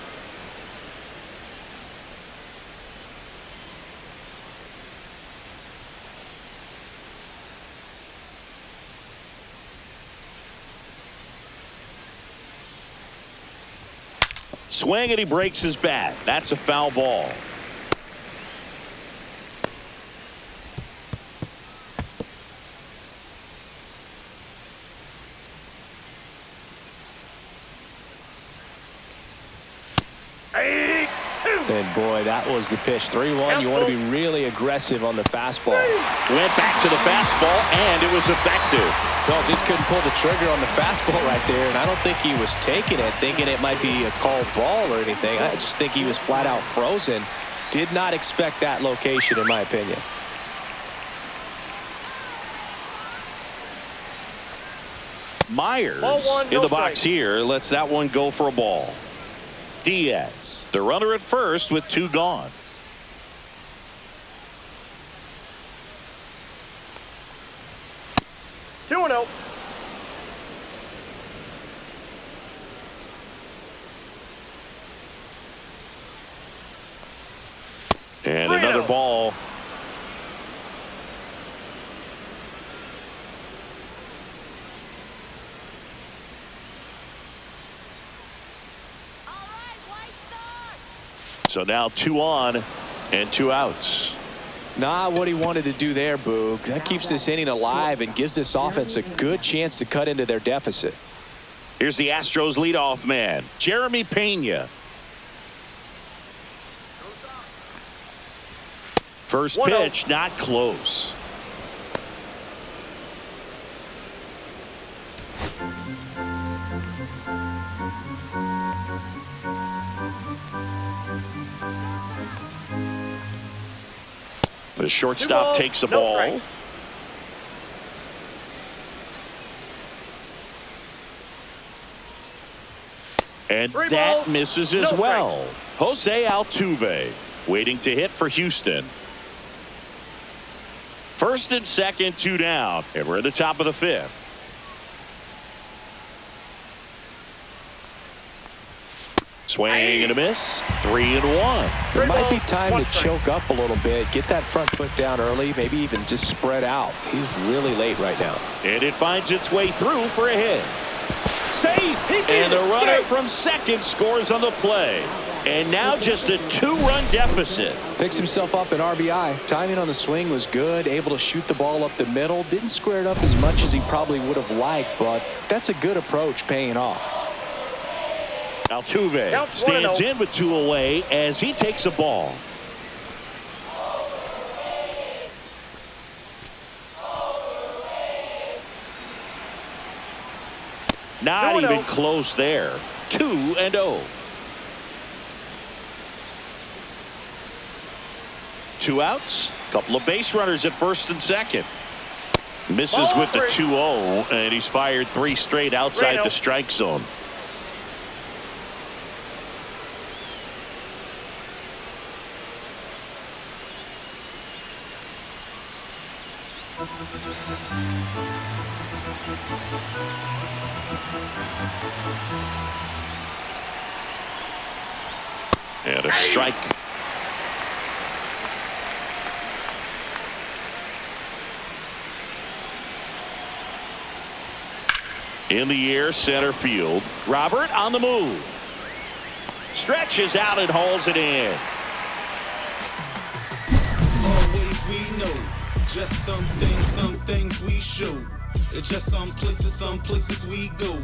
Swing and he breaks his bat. That's a foul ball. And boy, that was the pitch. 3-1. You want to be really aggressive on the fastball. Went back to the fastball, and it was effective. No, just couldn't pull the trigger on the fastball right there, and I don't think he was taking it, thinking it might be a called ball or anything. I just think he was flat out frozen. Did not expect that location, in my opinion. Myers in the box here lets that one go for a ball. Diaz, the runner at first with 2 gone. Two and out. And another ball. So now 2 on and 2 outs. Not what he wanted to do there, Boog. That keeps this inning alive and gives this offense a good chance to cut into their deficit. Here's the Astros leadoff man, Jeremy Pena. First pitch, not close. The shortstop takes the ball. And that misses as well. Jose Altuve waiting to hit for Houston. First and second, 2 down. And we're at the top of the 5th. Swing and a miss. 3-1. It might be time to choke up a little bit, get that front foot down early, maybe even just spread out. He's really late right now. And it finds its way through for a hit. Safe! And the runner from second scores on the play. And now just a 2-run deficit. Picks himself up an RBI. Timing on the swing was good, able to shoot the ball up the middle. Didn't square it up as much as he probably would have liked, but that's a good approach paying off. Altuve stands in with 2 away as he takes a ball. Not even close there. 2-0. 2 outs. Couple of base runners at first and second. Misses with the 2-0, and he's fired 3 straight outside the strike zone. And a strike. In the air, center field. Robert on the move. Stretches out and hauls it in. Always we know, just some things we show. It's just some places we go.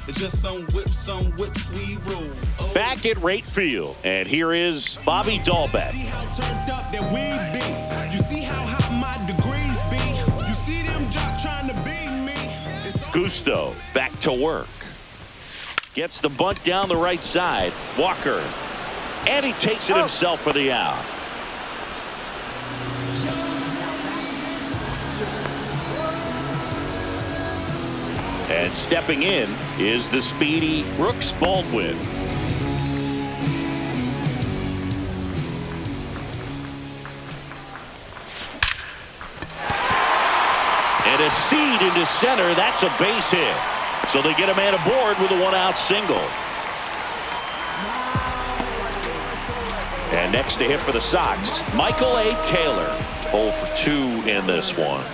It's just some whips we roll. Oh. Back at right field, and here is Bobby Dahlbeck. See how turned up that we be. You see how high my degrees be. You see them jock trying to beat me. Gusto back to work. Gets the bunt down the right side. Walker. And he takes it himself for the out. And stepping in is the speedy Brooks Baldwin. And a seed into center. That's a base hit. So they get a man aboard with a 1-out single. And next to hit for the Sox, Michael A. Taylor. 0 for 2 in this one.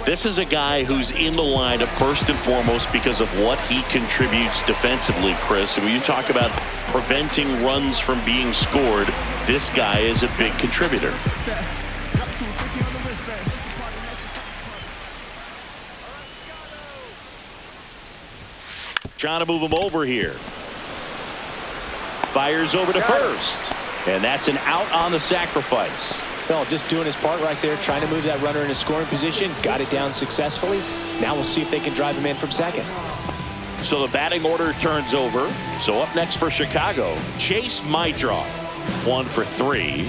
This is a guy who's in the lineup first and foremost because of what he contributes defensively, Chris. And when you talk about preventing runs from being scored, this guy is a big contributor. Trying to move him over here. Fires over to first. And that's an out on the sacrifice. Well, just doing his part right there, trying to move that runner in a scoring position. Got it down successfully. Now we'll see if they can drive him in from second. So the batting order turns over. So up next for Chicago, Chase Mydroff. 1 for 3.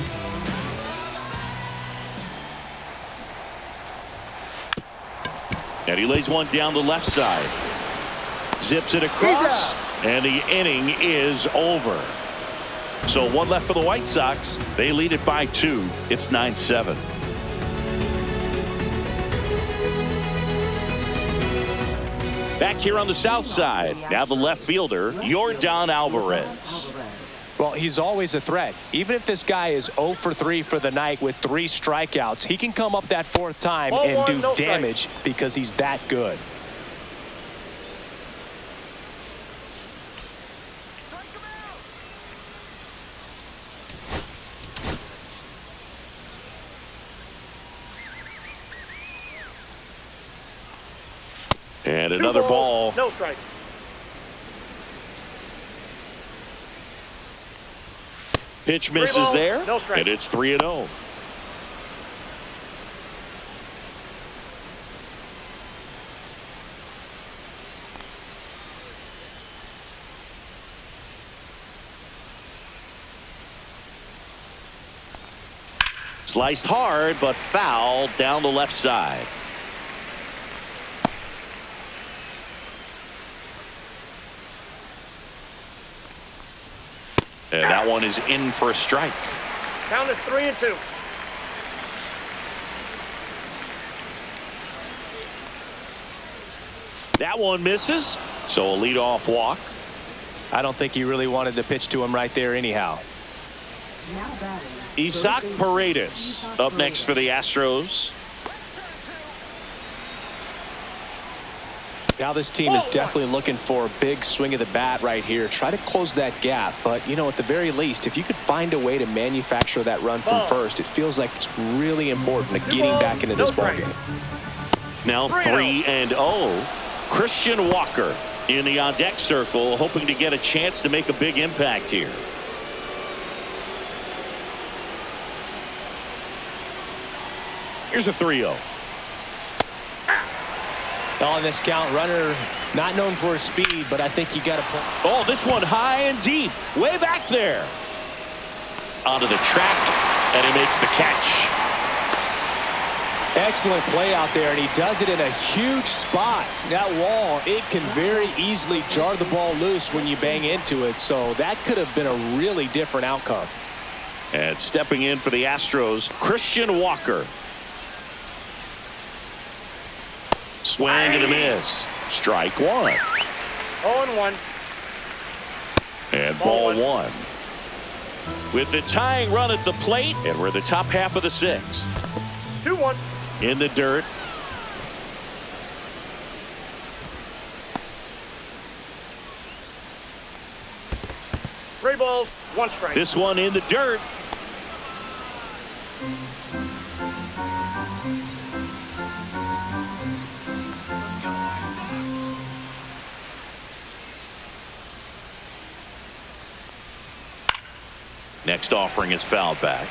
And he lays one down the left side. Zips it across. And the inning is over. So 1 left for the White Sox. They lead it by 2. It's 9-7. Back here on the south side. Now the left fielder, Yordan Alvarez. Well, he's always a threat. Even if this guy is 0 for 3 for the night with 3 strikeouts, he can come up that 4th time and do damage because he's that good. And another ball. No strike. Pitch misses there. No strike. And it's 3-0. Sliced hard, but foul down the left side. And that one is in for a strike. Count is 3-2. That one misses. So a leadoff walk. I don't think he really wanted to pitch to him right there anyhow. Isaac Paredes up next for the Astros. Now this team is definitely looking for a big swing of the bat right here. Try to close that gap. But, you know, at the very least, if you could find a way to manufacture that run from first, it feels like it's really important to getting back into this ballgame. Now 3-0. Christian Walker in the on-deck circle, hoping to get a chance to make a big impact here. Here's a 3-0. On this count, runner not known for his speed, but I think you got to put. Oh, this one high and deep, way back there. Onto the track, and he makes the catch. Excellent play out there, and he does it in a huge spot. That wall, it can very easily jar the ball loose when you bang into it, so that could have been a really different outcome. And stepping in for the Astros, Christian Walker. Swing and a miss. Strike 1. 0-1. And ball 1. With the tying run at the plate, and we're the top half of the 6th. 2-1. In the dirt. Three balls, 1 strike. This one in the dirt. Next offering is fouled back.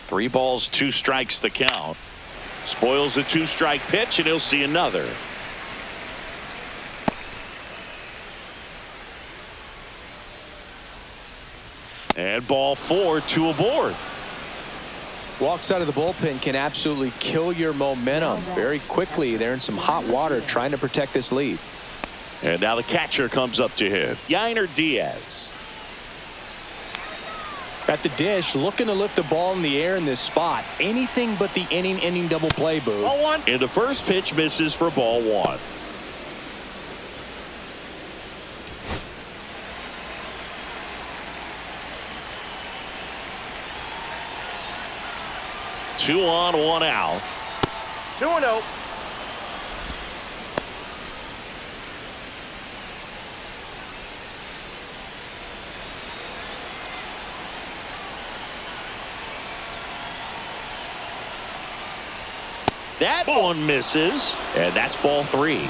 Three balls, 2 strikes the count. Spoils the 2-strike pitch, and he'll see another. And ball 4, 2 aboard. Walks out of the bullpen can absolutely kill your momentum very quickly. They're in some hot water trying to protect this lead. And now the catcher comes up to him, Yainer Diaz. At the dish, looking to lift the ball in the air in this spot. Anything but the inning double play, Boo. Ball one. And the first pitch misses for ball one. Two on, one out. 2-0. That one misses, and that's ball three.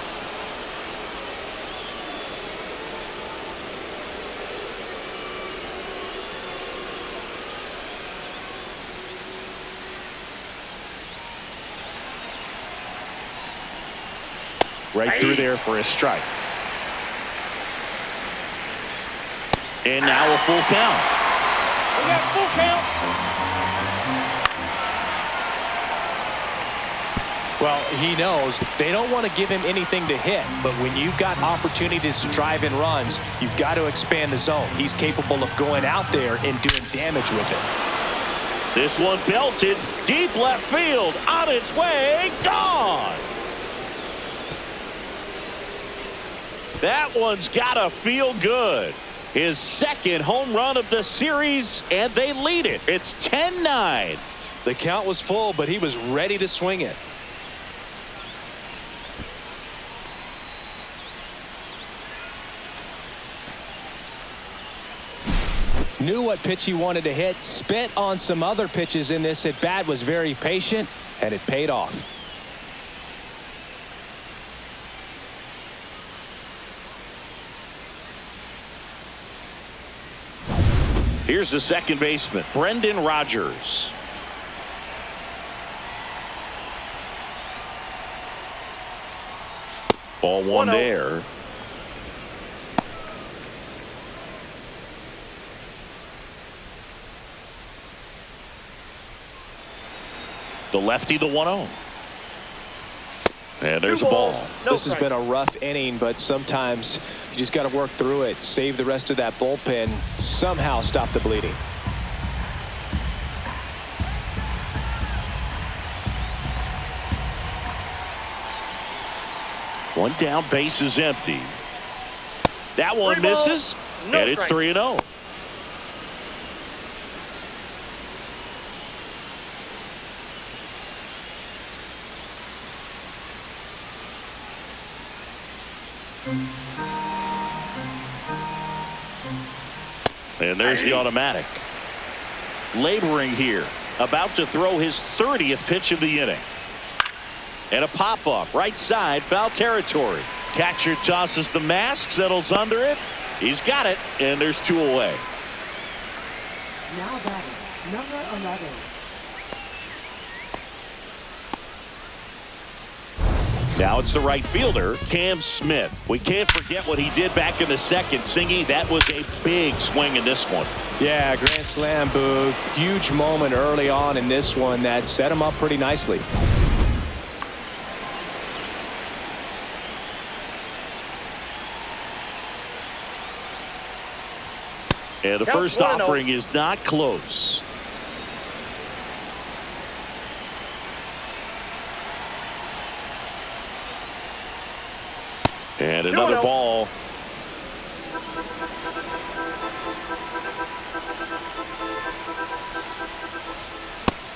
Right through there for a strike. And now a full count. We got full count. Well, he knows they don't want to give him anything to hit, but when you've got opportunities to drive in runs, you've got to expand the zone. He's capable of going out there and doing damage with it. This one belted deep left field, on its way, gone. That one's gotta feel good. His second home run of the series, and they lead it. It's 10-9. The count was full, but he was ready to swing it. Knew what pitch he wanted to hit, spit on some other pitches in this at bat, was very patient, and it paid off. Here's the second baseman, Brendan Rodgers. Ball one there. The lefty to 1-0. And there's a ball. This has been a rough inning, but sometimes you just got to work through it, save the rest of that bullpen, somehow stop the bleeding. One down, base is empty. That one misses, and it's 3-0. And there's the automatic. Laboring here. About to throw his 30th pitch of the inning. And a pop-up. Right side. Foul territory. Catcher tosses the mask. Settles under it. He's got it. And there's two away. Now batting, number 11. Now it's the right fielder, Cam Smith. We can't forget what he did back in the second. Singy, that was a big swing in this one. Yeah, grand slam, Boo. Huge moment early on in this one that set him up pretty nicely. And the first offering is not close. And another ball.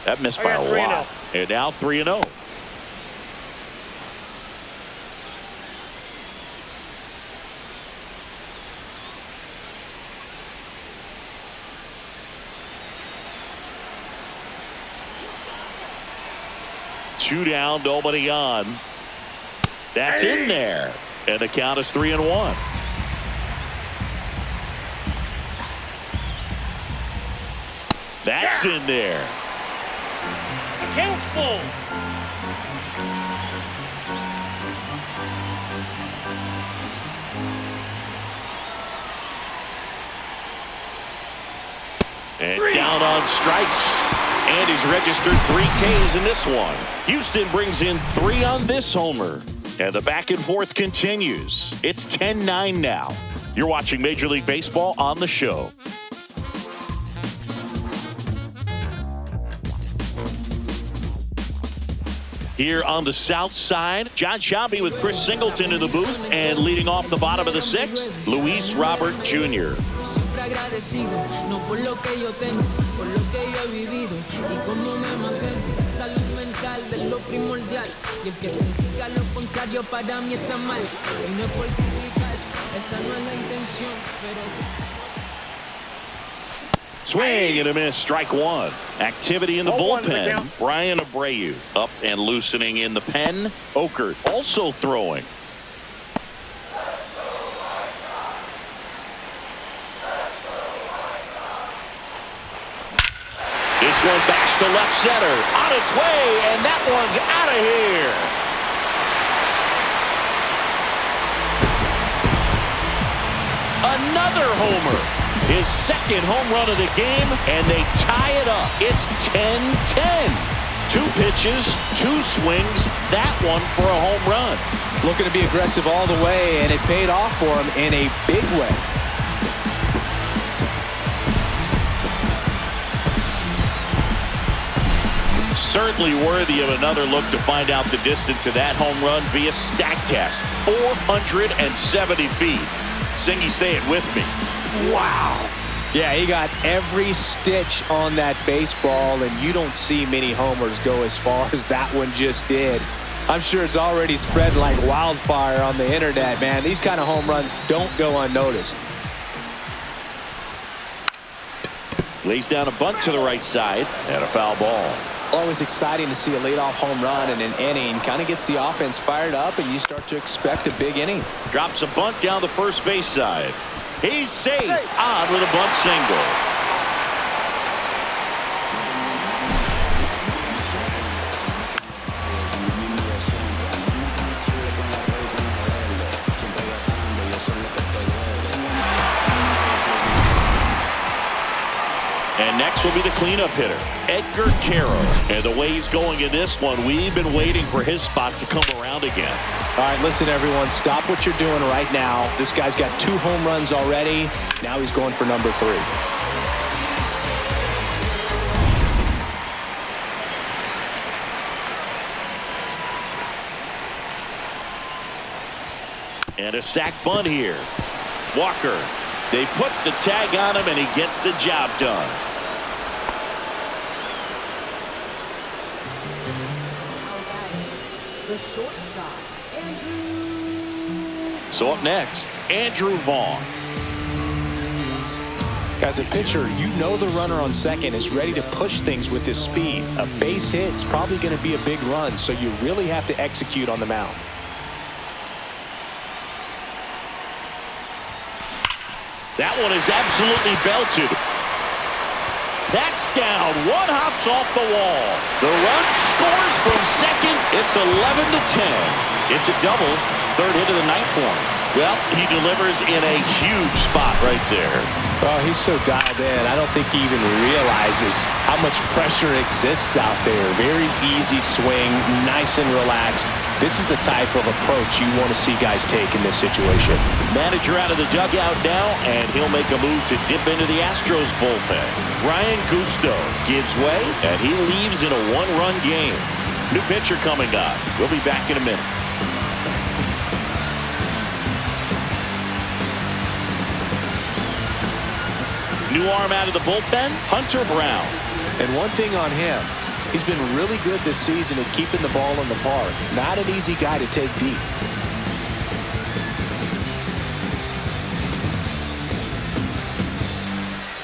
That missed by a lot. And now 3-0. Two down, nobody on. That's in there. And the count is 3-1. That's in there. Count full. And down on strikes. And he's registered 3 Ks in this one. Houston brings in 3 on this homer. And the back and forth continues. It's 10-9 now. You're watching Major League Baseball on the show. Here on the south side, John Shelby with Chris Singleton in the booth, and leading off the bottom of the sixth, Luis Robert Jr. Swing and a miss, strike one. Activity in the bullpen. Brian Abreu up and loosening in the pen. Okert also throwing. This one backs to left center. On its way, and that one's out of here. Another homer. His second home run of the game, and they tie it up. It's 10-10. 2 pitches, 2 swings, that one for a home run. Looking to be aggressive all the way, and it paid off for him in a big way. Certainly worthy of another look to find out the distance of that home run via StatCast. 470 feet. Singy, say it with me. Wow. Yeah, he got every stitch on that baseball, and you don't see many homers go as far as that one just did. I'm sure it's already spread like wildfire on the internet, man. These kind of home runs don't go unnoticed. Lays down a bunt to the right side, and a foul ball. Always exciting to see a leadoff home run in an inning. Kind of gets the offense fired up, and you start to expect a big inning. Drops a bunt down the first base side. He's safe. On with a bunt single. And next will be the cleanup hitter, Edgar Caro. And the way he's going in this one, we've been waiting for his spot to come around again. All right, listen, everyone, stop what you're doing right now. This guy's got 2 home runs already. Now he's going for number 3. And a sac bunt here. Walker. They put the tag on him, and he gets the job done. The shortstop, So up next, Andrew Vaughn. As a pitcher, you know the runner on second is ready to push things with his speed. A base hit is probably going to be a big run, so you really have to execute on the mound. That one is absolutely belted. That's down. One hops off the wall. The run scores from second. It's 11-10. It's a double. Third hit of the night for him. Well, he delivers in a huge spot right there. Oh, he's so dialed in. I don't think he even realizes how much pressure exists out there. Very easy swing, nice and relaxed. This is the type of approach you want to see guys take in this situation. Manager out of the dugout now, and he'll make a move to dip into the Astros bullpen. Ryan Gusto gives way, and he leaves in a 1-run game. New pitcher coming up. We'll be back in a minute. New arm out of the bullpen, Hunter Brown. And one thing on him, he's been really good this season at keeping the ball in the park. Not an easy guy to take deep.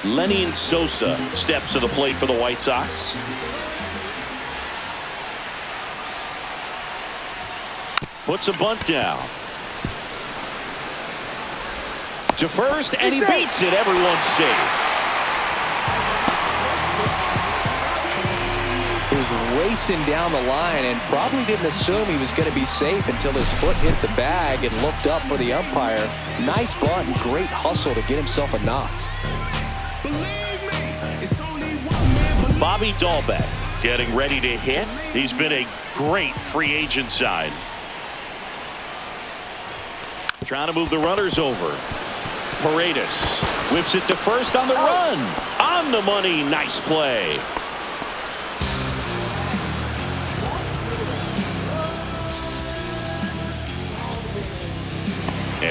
Lenny Sosa steps to the plate for the White Sox. Puts a bunt down. To first, and he beats it. Everyone's safe. He was racing down the line and probably didn't assume he was going to be safe until his foot hit the bag and looked up for the umpire. Nice bunt and great hustle to get himself a knock. Bobby Dahlbeck getting ready to hit. He's been a great free agent sign. Trying to move the runners over. Paredes whips it to first on the run. On the money. Nice play.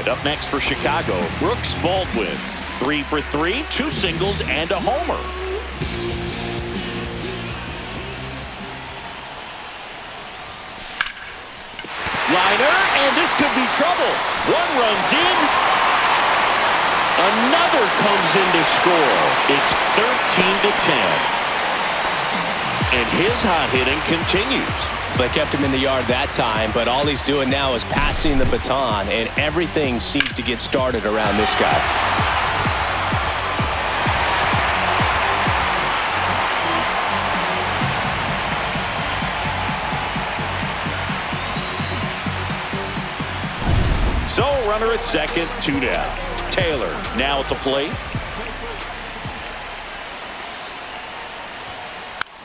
And up next for Chicago, Brooks Baldwin. 3 for 3, 2 singles, and a homer. Liner, and this could be trouble. One runs in. Another comes in to score. It's 13-10. And his hot hitting continues. They kept him in the yard that time, but all he's doing now is passing the baton, and everything seems to get started around this guy. So, runner at second, 2 down. Taylor now at the plate.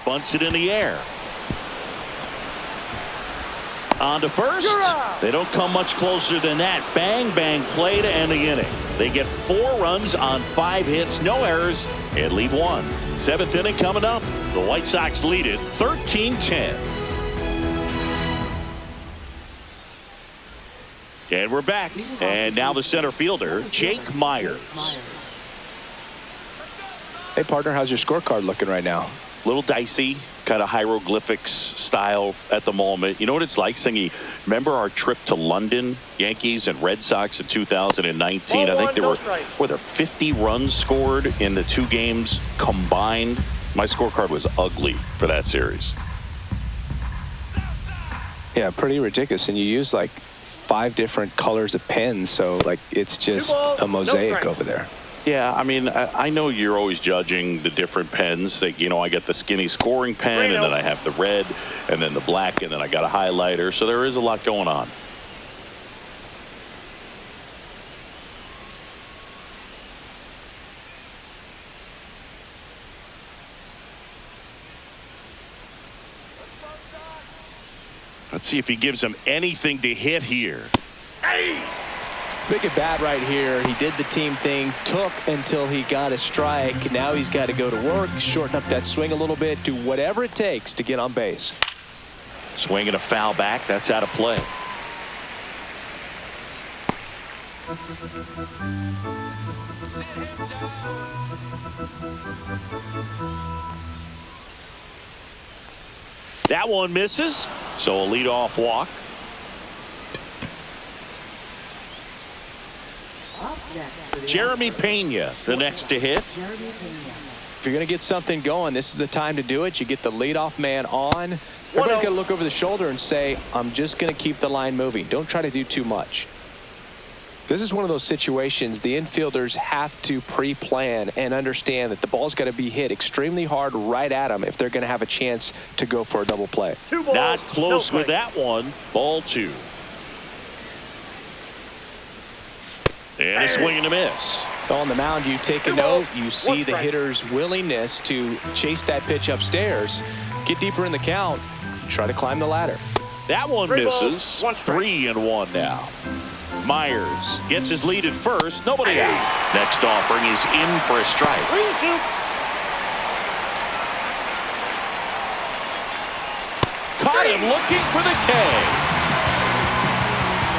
Bunts it in the air. On to first. They don't come much closer than that. Bang, bang play to end the inning. They get 4 runs on 5 hits, no errors, and leave 1. 7th inning coming up. The White Sox lead it 13-10. And we're back. And now the center fielder, Jake Myers. Hey, partner, how's your scorecard looking right now? A little dicey, kind of hieroglyphics style at the moment. You know what it's like, Singy? Remember our trip to London, Yankees and Red Sox in 2019? I think were there 50 runs scored in the 2 games combined? My scorecard was ugly for that series. Yeah, pretty ridiculous. And you use like 5 different colors of pens, so like it's just a mosaic over there. Yeah, I mean, I know you're always judging the different pens. That, you know, I got the skinny scoring pen, and then I have the red, and then the black, and then I got a highlighter. So there is a lot going on. Let's see if he gives him anything to hit here. Big at bat right here. He did the team thing, took until he got a strike. Now he's got to go to work, shorten up that swing a little bit, do whatever it takes to get on base. Swing and a foul back. That's out of play. That one misses, so a leadoff walk. Jeremy Pena, the next to hit. If you're going to get something going, this is the time to do it. You get the leadoff man on. Everybody's got to look over the shoulder and say, I'm just going to keep the line moving. Don't try to do too much. This is one of those situations the infielders have to pre-plan and understand that the ball's got to be hit extremely hard right at them if they're going to have a chance to go for a double play. Not close with that one. Ball 2. And a swing and a miss. On the mound, you take a note. You see the hitter's willingness to chase that pitch upstairs, get deeper in the count, try to climb the ladder. That one misses. 3-1 now. Myers gets his lead at first. Nobody out. Next offering is in for a strike. Caught him looking for the K.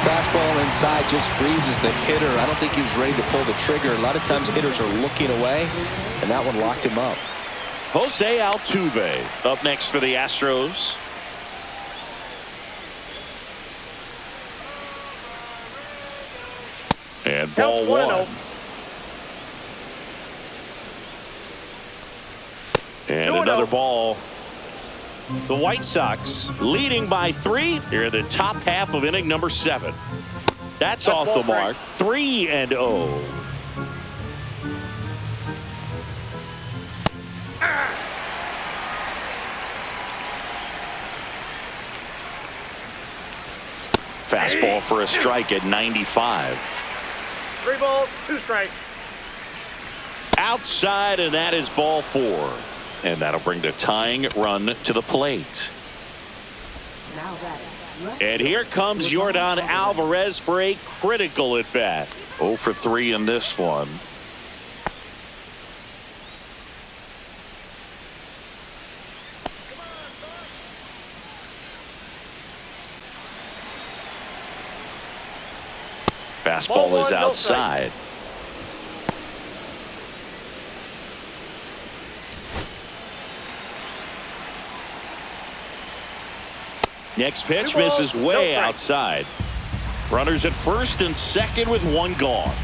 Fastball inside just freezes the hitter. I don't think he was ready to pull the trigger. A lot of times hitters are looking away, and that one locked him up. Jose Altuve up next for the Astros. And ball 1. And another ball. The White Sox leading by 3 here in the top half of inning number 7. That's off the mark. 3-0. Fastball for a strike at 95. 3 balls, 2 strikes. Outside, and that is ball 4. And that'll bring the tying run to the plate. And here comes Yordan Alvarez for a critical at bat. 0 for 3 in this one. Fastball is outside. Next pitch misses way outside. Runners at first and second with one gone.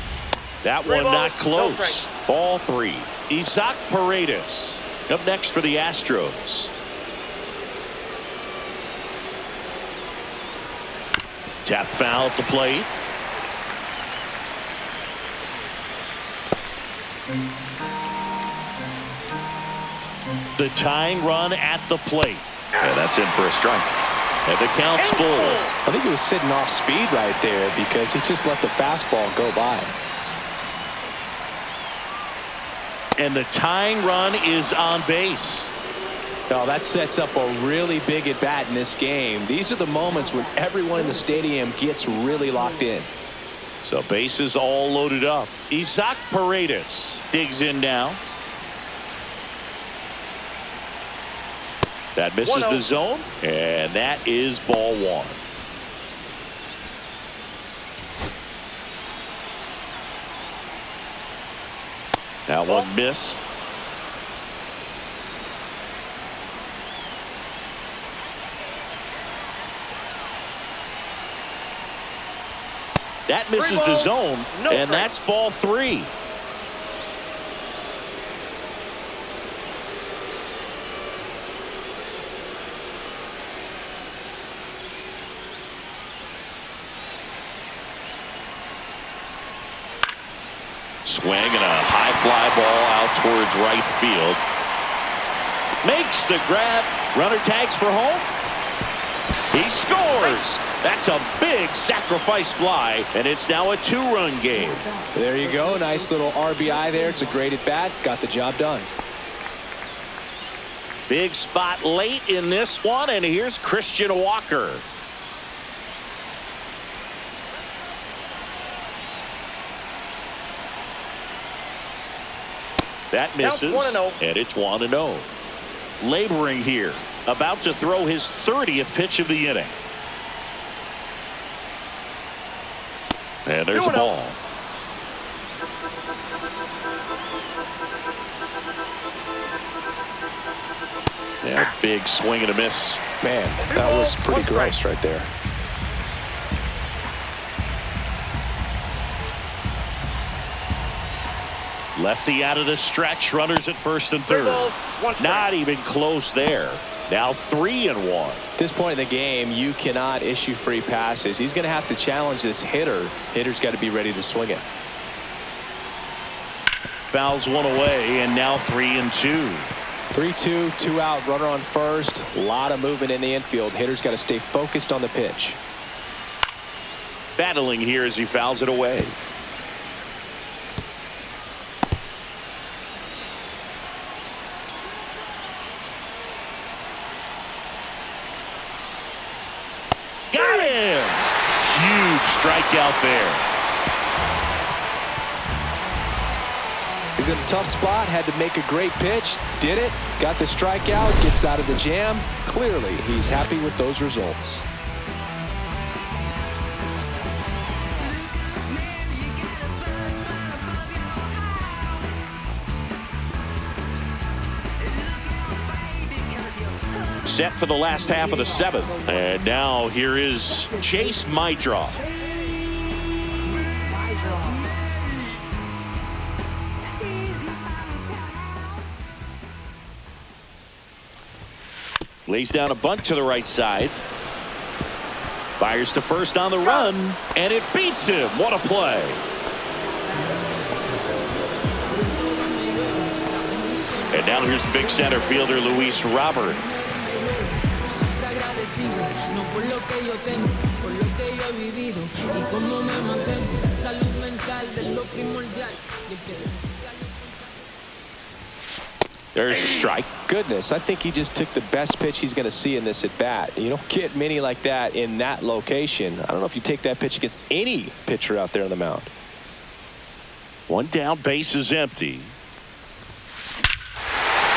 That one not close. Ball 3. Isaac Paredes up next for the Astros. Tap foul at the plate. The tying run at the plate. And that's in for a strike. And the count's full. I think he was sitting off speed right there because he just let the fastball go by. And the tying run is on base. Now that sets up a really big at bat in this game. These are the moments when everyone in the stadium gets really locked in. So bases all loaded up. Isaac Paredes digs in now. That misses the zone, and that is ball 1. That one missed. That misses the zone, and that's ball 3. Swing and a high fly ball out towards right field. Makes the grab. Runner tags for home. He scores. That's a big sacrifice fly, and it's now a 2-run game. There you go. Nice little RBI there. It's a great at bat. Got the job done. Big spot late in this one, and here's Christian Walker. That misses, and it's 1-0. Laboring here, about to throw his 30th pitch of the inning. And there's a ball. Yeah, big swing and a miss. Man, that was pretty gross right there. Lefty out of the stretch. Runners at first and third. Not even close there. Now 3-1. At this point in the game, you cannot issue free passes. He's going to have to challenge this hitter. Hitter's got to be ready to swing it. Fouls one away, and now 3-2. 3-2, 2 out, runner on first. A lot of movement in the infield. Hitter's got to stay focused on the pitch. Battling here as he fouls it away. Got him! Huge strikeout there. He's in a tough spot, had to make a great pitch, did it, got the strikeout, gets out of the jam. Clearly, he's happy with those results. Set for the last half of the 7th. And now here is Chase Mitra. Lays down a bunt to the right side. Fires to first on the run, and it beats him. What a play. And now here's the big center fielder, Luis Robert. There's a strike. Goodness, I think he just took the best pitch he's going to see in this at bat. You don't get many like that in that location. I don't know if you take that pitch against any pitcher out there on the mound. One down, base is empty.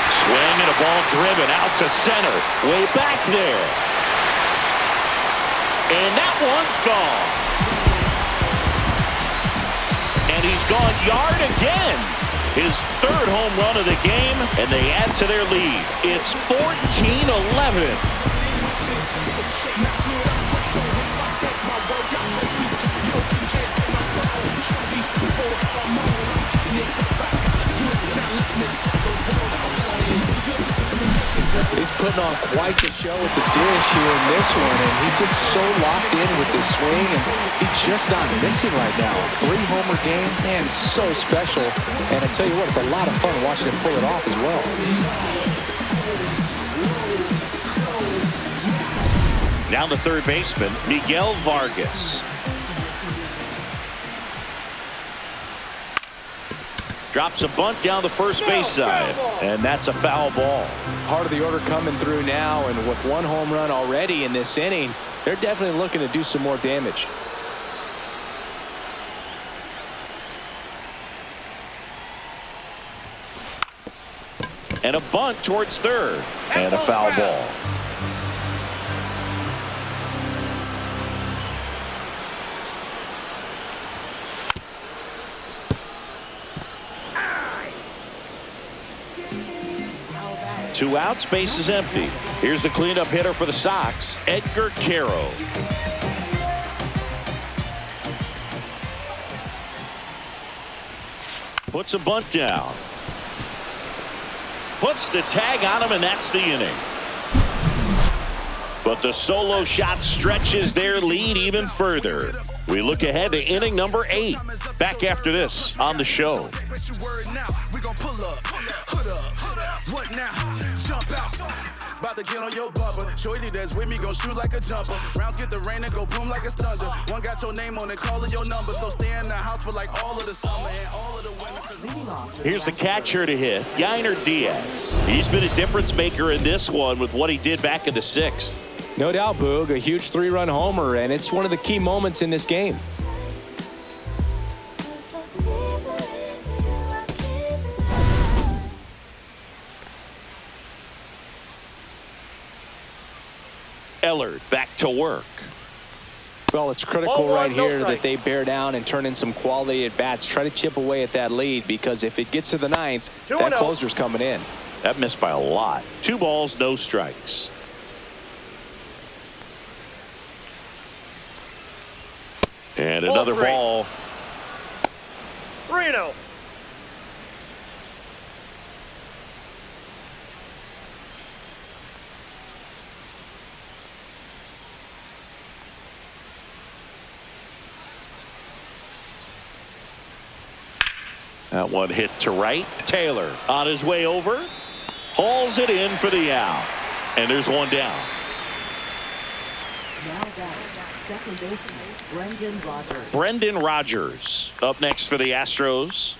Swing and a ball driven out to center. Way back there. And that one's gone. gone yard again. His third home run of the game, and they add to their lead. It's 14-11. He's putting on quite the show with the dish here in this one, and he's just so locked in with this swing, and he's just not missing right now. 3-homer game, man, it's so special. And I tell you what, it's a lot of fun watching him pull it off as well. Now the third baseman, Miguel Vargas. Drops a bunt down the first base side, and that's a foul ball. Heart of the order coming through now, and with 1 home run already in this inning, they're definitely looking to do some more damage. And a bunt towards third, and a foul ball. Two outs, base is empty. Here's the cleanup hitter for the Sox, Edgar Caro. Puts a bunt down. Puts the tag on him, and that's the inning. But the solo shot stretches their lead even further. We look ahead to inning number 8. Back after this on the show. What now? Jump out. About to get on your bumper. Shorty that's with me gon' shoot like a jumper. Rounds get the rain and go boom like it's thunder. One got your name on it, calling your number. So stay in the house for like all of the summer and all of the winter. Here's the catcher to hit, Yainer Diaz. He's been a difference maker in this one with what he did back in the 6th. No doubt, Boog, a huge 3-run homer, and it's one of the key moments in this game. Ellard back to work. Well, it's critical right here that they bear down and turn in some quality at bats. Try to chip away at that lead, because if it gets to the 9th, that closer's coming in. That missed by a lot. 2 balls, no strikes. And another ball. 3-0. That one hit to right. Taylor on his way over. Hauls it in for the out. And there's one down. Now batting, second baseman, Brendan Rodgers. Brendan Rodgers up next for the Astros.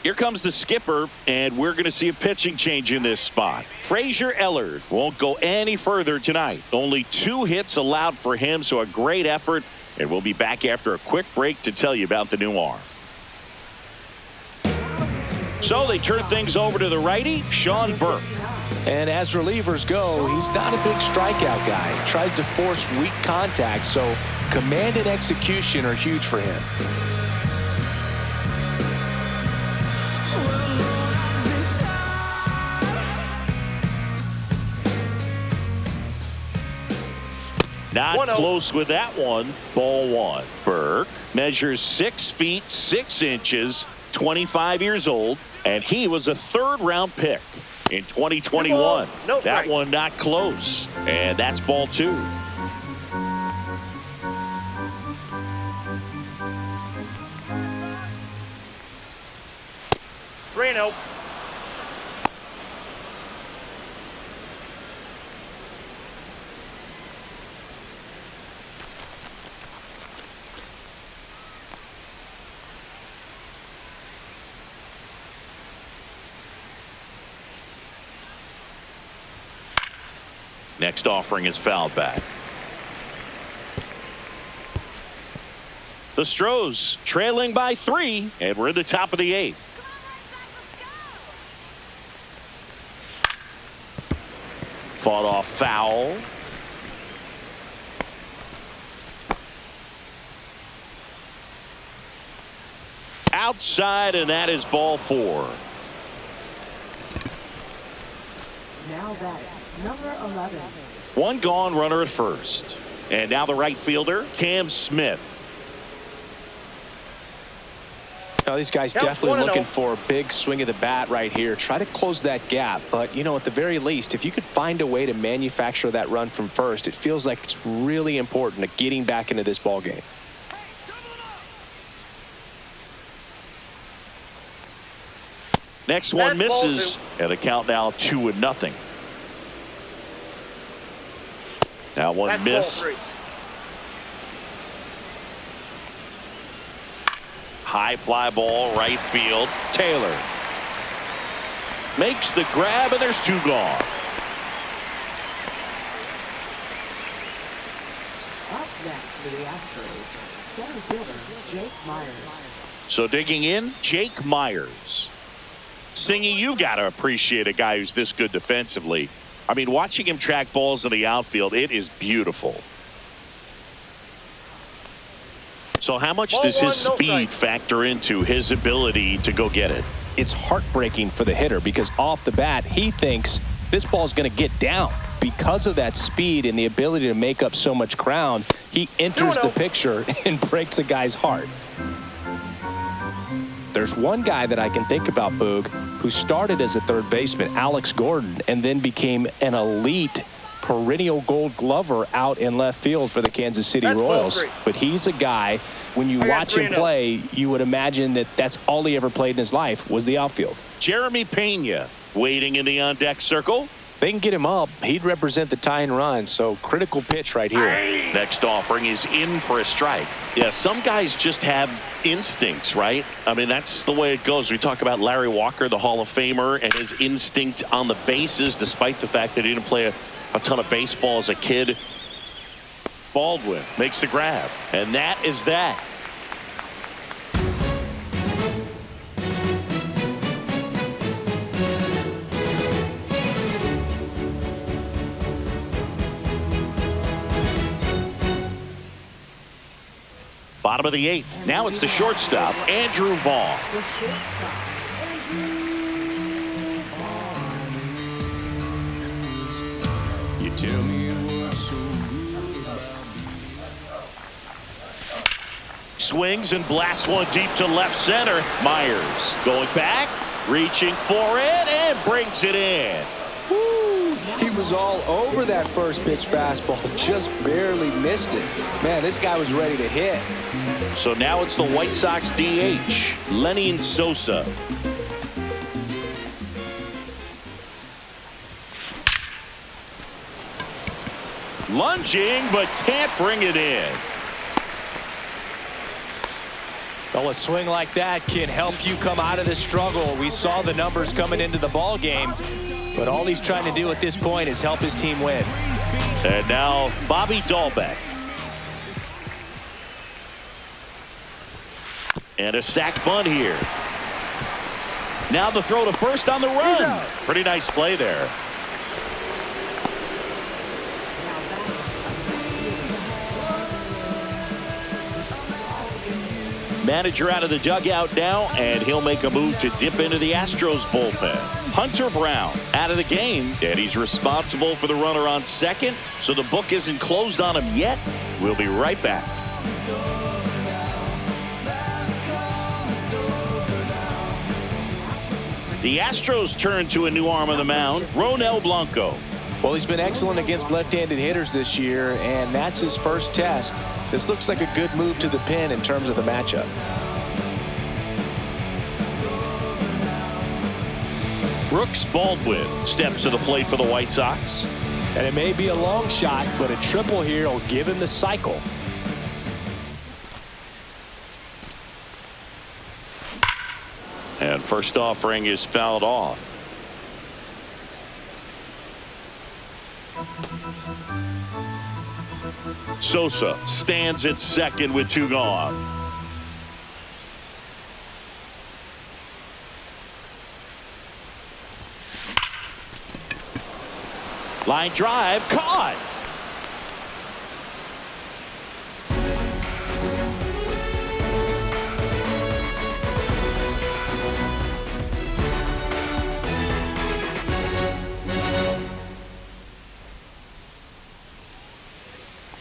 Here comes the skipper, and we're going to see a pitching change in this spot. Frazier Ellard won't go any further tonight. Only 2 hits allowed for him, so a great effort. And we'll be back after a quick break to tell you about the new arm. So they turn things over to the righty, Sean Burke. And as relievers go, he's not a big strikeout guy. He tries to force weak contact, so command and execution are huge for him. Not close with that one. Ball 1. Burke measures 6 feet 6 inches, 25 years old, and he was a 3rd-round pick in 2021. That one not close, and that's ball 2. Next offering is fouled back. The Astros trailing by 3, and we're in the top of the 8th. Fought off foul. Outside, and that is ball 4. Now batting, number 11. One gone, runner at first. And now the right fielder, Cam Smith. Now, these guys definitely looking for a big swing of the bat right here. Try to close that gap. But, you know, at the very least, if you could find a way to manufacture that run from first, it feels like it's really important to getting back into this ball game. Next one misses, and the count now 2-0. Now one missed. High fly ball, right field. Taylor makes the grab, and there's 2 gone. Up next for the Astros, center fielder Jake Myers. So digging in, Jake Myers. Singy, you got to appreciate a guy who's this good defensively. I mean, watching him track balls in the outfield, it is beautiful. So how much does his speed factor into his ability to go get it? It's heartbreaking for the hitter because off the bat, he thinks this ball's going to get down. Because of that speed and the ability to make up so much ground, he enters the picture and breaks a guy's heart. There's one guy that I can think about, Boog, who started as a third baseman, Alex Gordon, and then became an elite perennial Gold Glover out in left field for the Kansas City Royals. But he's a guy, when you watch him play, you would imagine that that's all he ever played in his life was the outfield. Jeremy Pena waiting in the on-deck circle. They can get him up. He'd represent the tying run, so critical pitch right here. Next offering is in for a strike. Yeah, some guys just have instincts, right? I mean, that's the way it goes. We talk about Larry Walker, the Hall of Famer, and his instinct on the bases, despite the fact that he didn't play a ton of baseball as a kid. Baldwin makes the grab, and that is that. Bottom of the 8th. Now it's the shortstop, Andrew Vaughn. You tell me you are so good about Swings and blasts one deep to left center. Myers going back, reaching for it, and brings it in. He was all over that first pitch fastball, just barely missed it. Man, this guy was ready to hit. So now it's the White Sox DH, Lenny Sosa. Lunging, but can't bring it in. Well, a swing like that can help you come out of the struggle. We saw the numbers coming into the ball game, but all he's trying to do at this point is help his team win. And now Bobby Dahlbeck. And a sac bunt here. Now the throw to first on the run. Pretty nice play there. Manager out of the dugout now, and he'll make a move to dip into the Astros bullpen. Hunter Brown out of the game, and he's responsible for the runner on second, so the book isn't closed on him yet. We'll be right back. The Astros turn to a new arm on the mound, Ronel Blanco. Well, he's been excellent against left-handed hitters this year, and that's his first test. This looks like a good move to the pin in terms of the matchup. Brooks Baldwin steps to the plate for the White Sox. And it may be a long shot, but a triple here will give him the cycle. And first offering is fouled off. Sosa stands at second with 2 gone. Line drive, caught.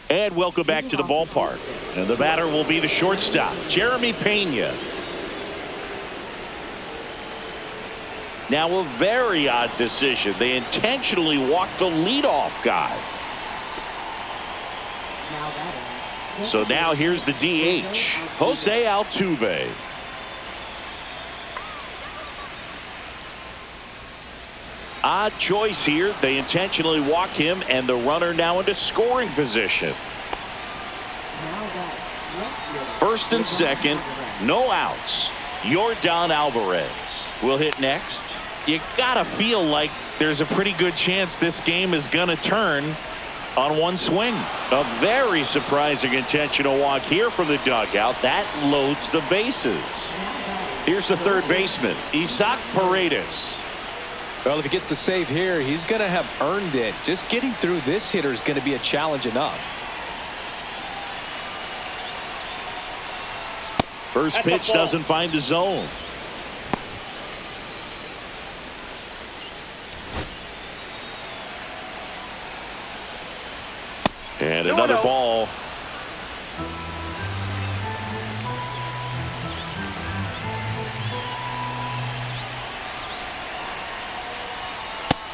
And welcome back to the ballpark. And the batter will be the shortstop, Jeremy Pena. Now a very odd decision. They intentionally walked the leadoff guy. So now here's the DH, Jose Altuve. Odd choice here. They intentionally walk him, and the runner now into scoring position. First and second, no outs. Yordan Alvarez will hit next. You gotta feel like there's a pretty good chance this game is gonna turn on one swing. A very surprising intentional walk here from the dugout. That loads the bases. Here's the third baseman, Isaac Paredes. Well, if he gets the save here, he's going to have earned it. Just getting through this hitter is going to be a challenge enough. First pitch doesn't find the zone. And another ball.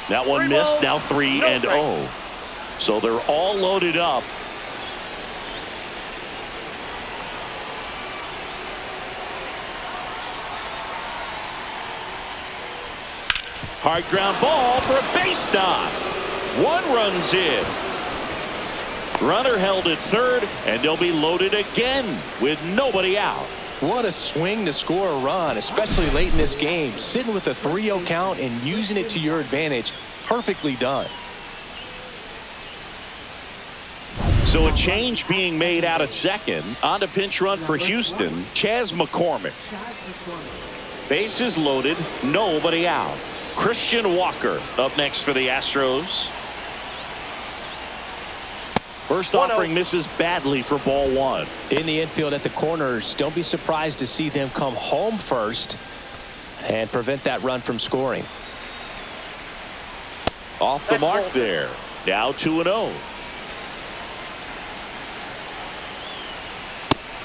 That one missed. Now 3-0. So they're all loaded up. Hard ground ball for a base knock. One run's in. Runner held at third, and they'll be loaded again with nobody out. What a swing to score a run, especially late in this game. Sitting with a 3-0 count and using it to your advantage. Perfectly done. So a change being made out at second. On to pinch run for Houston, Chas McCormick. Bases loaded, nobody out. Christian Walker up next for the Astros. First offering misses badly for ball one. In the infield at the corners, don't be surprised to see them come home first and prevent that run from scoring. Off the mark there. Now 2-0.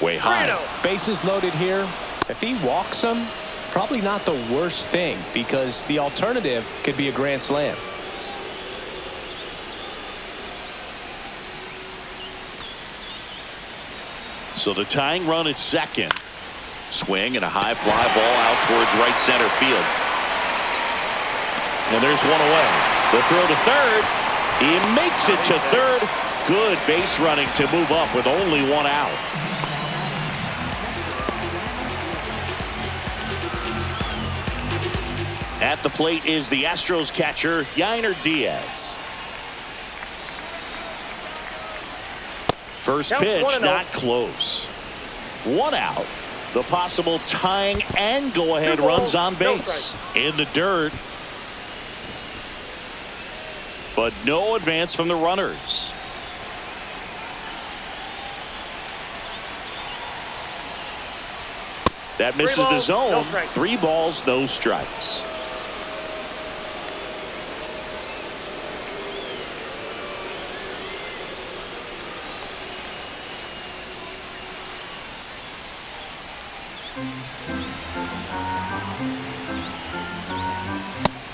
Way high. Bases loaded here. If he walks them, probably not the worst thing, because the alternative could be a grand slam. So the tying run at second. Swing and a high fly ball out towards right center field. And there's one away. The throw to third. He makes it to third. Good base running to move up with only one out. At the plate is the Astros catcher, Yainer Diaz. First pitch, not close. One out. The possible tying and go-ahead runs on base. In the dirt. But no advance from the runners. That misses the zone. 3 balls, no strikes.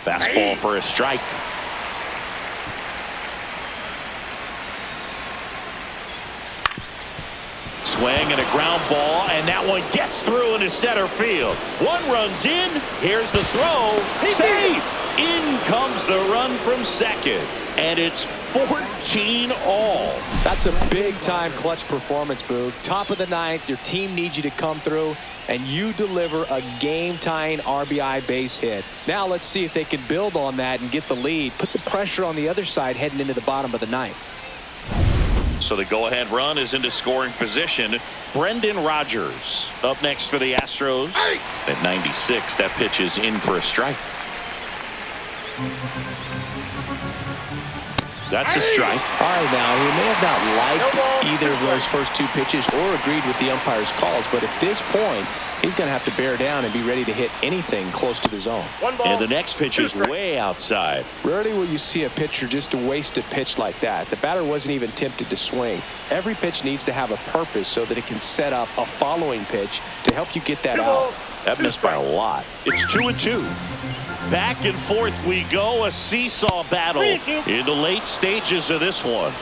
Fastball for a strike. Swing and a ground ball, and that one gets through into center field. One runs in. Here's the throw. Safe. In comes the run from second, and it's 14 all. That's a big-time clutch performance, Boog. Top of the ninth, your team needs you to come through, and you deliver a game-tying RBI base hit. Now let's see if they can build on that and get the lead. Put the pressure on the other side heading into the bottom of the ninth. So the go-ahead run is into scoring position. Brendan Rodgers up next for the Astros. At 96, that pitch is in for a strike. That's a strike. All right, now, he may have not liked either of those first two pitches or agreed with the umpire's calls, but at this point, he's going to have to bear down and be ready to hit anything close to the zone. And the next pitch is way outside. Rarely will you see a pitcher just to waste a pitch like that. The batter wasn't even tempted to swing. Every pitch needs to have a purpose so that it can set up a following pitch to help you get that out. That missed by a lot. It's 2-2. Back and forth we go, a seesaw battle in the late stages of this one.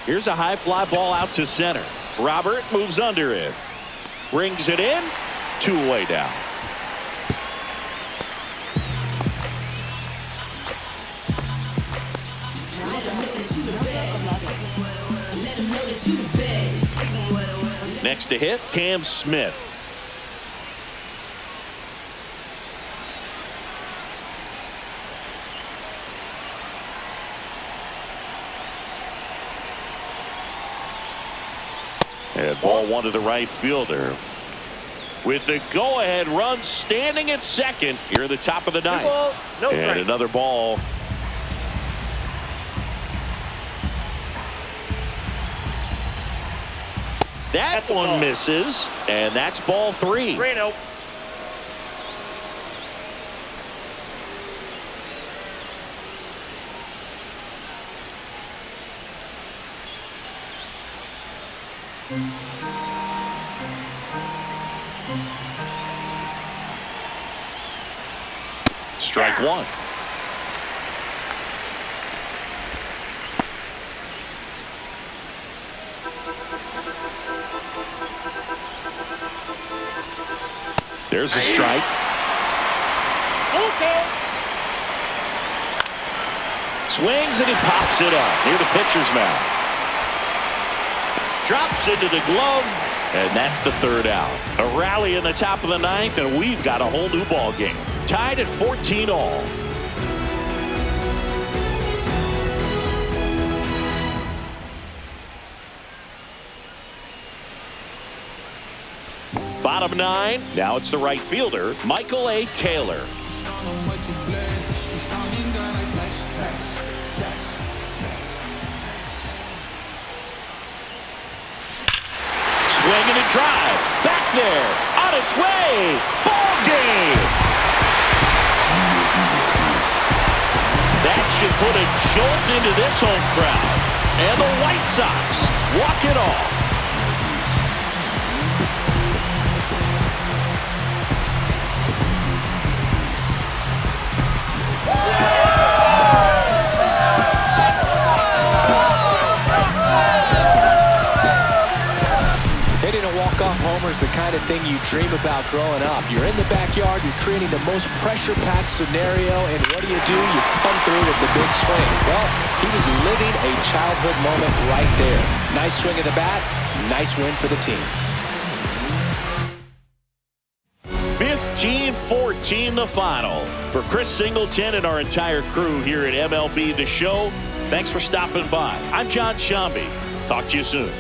Here's a high fly ball out to center. Robert moves under it. Brings it in. 2 away down. Next to hit, Cam Smith. And ball one to the right fielder. With the go-ahead run standing at second here at the top of the ninth. And another ball. That one misses, and that's ball 3. Strike 1. There's a strike. Swings and he pops it up near the pitcher's mouth. Drops into the glove, and that's the 3rd out. A rally in the top of the 9th, and we've got a whole new ball game. Tied at 14 all. Bottom 9. Now it's the right fielder, Michael A. Taylor. Swing and a drive. Back there. On its way. Ball game. That should put a jolt into this home crowd. And the White Sox walk it off. Hitting a walk-off homer is the kind of thing you dream about growing up. You're in the backyard, you're creating the most pressure-packed scenario, and what do? You come through with the big swing. Well, he was living a childhood moment right there. Nice swing of the bat, nice win for the team. 15-14 the final. For Chris Singleton and our entire crew here at MLB The Show, thanks for stopping by. I'm John Shambi. Talk to you soon.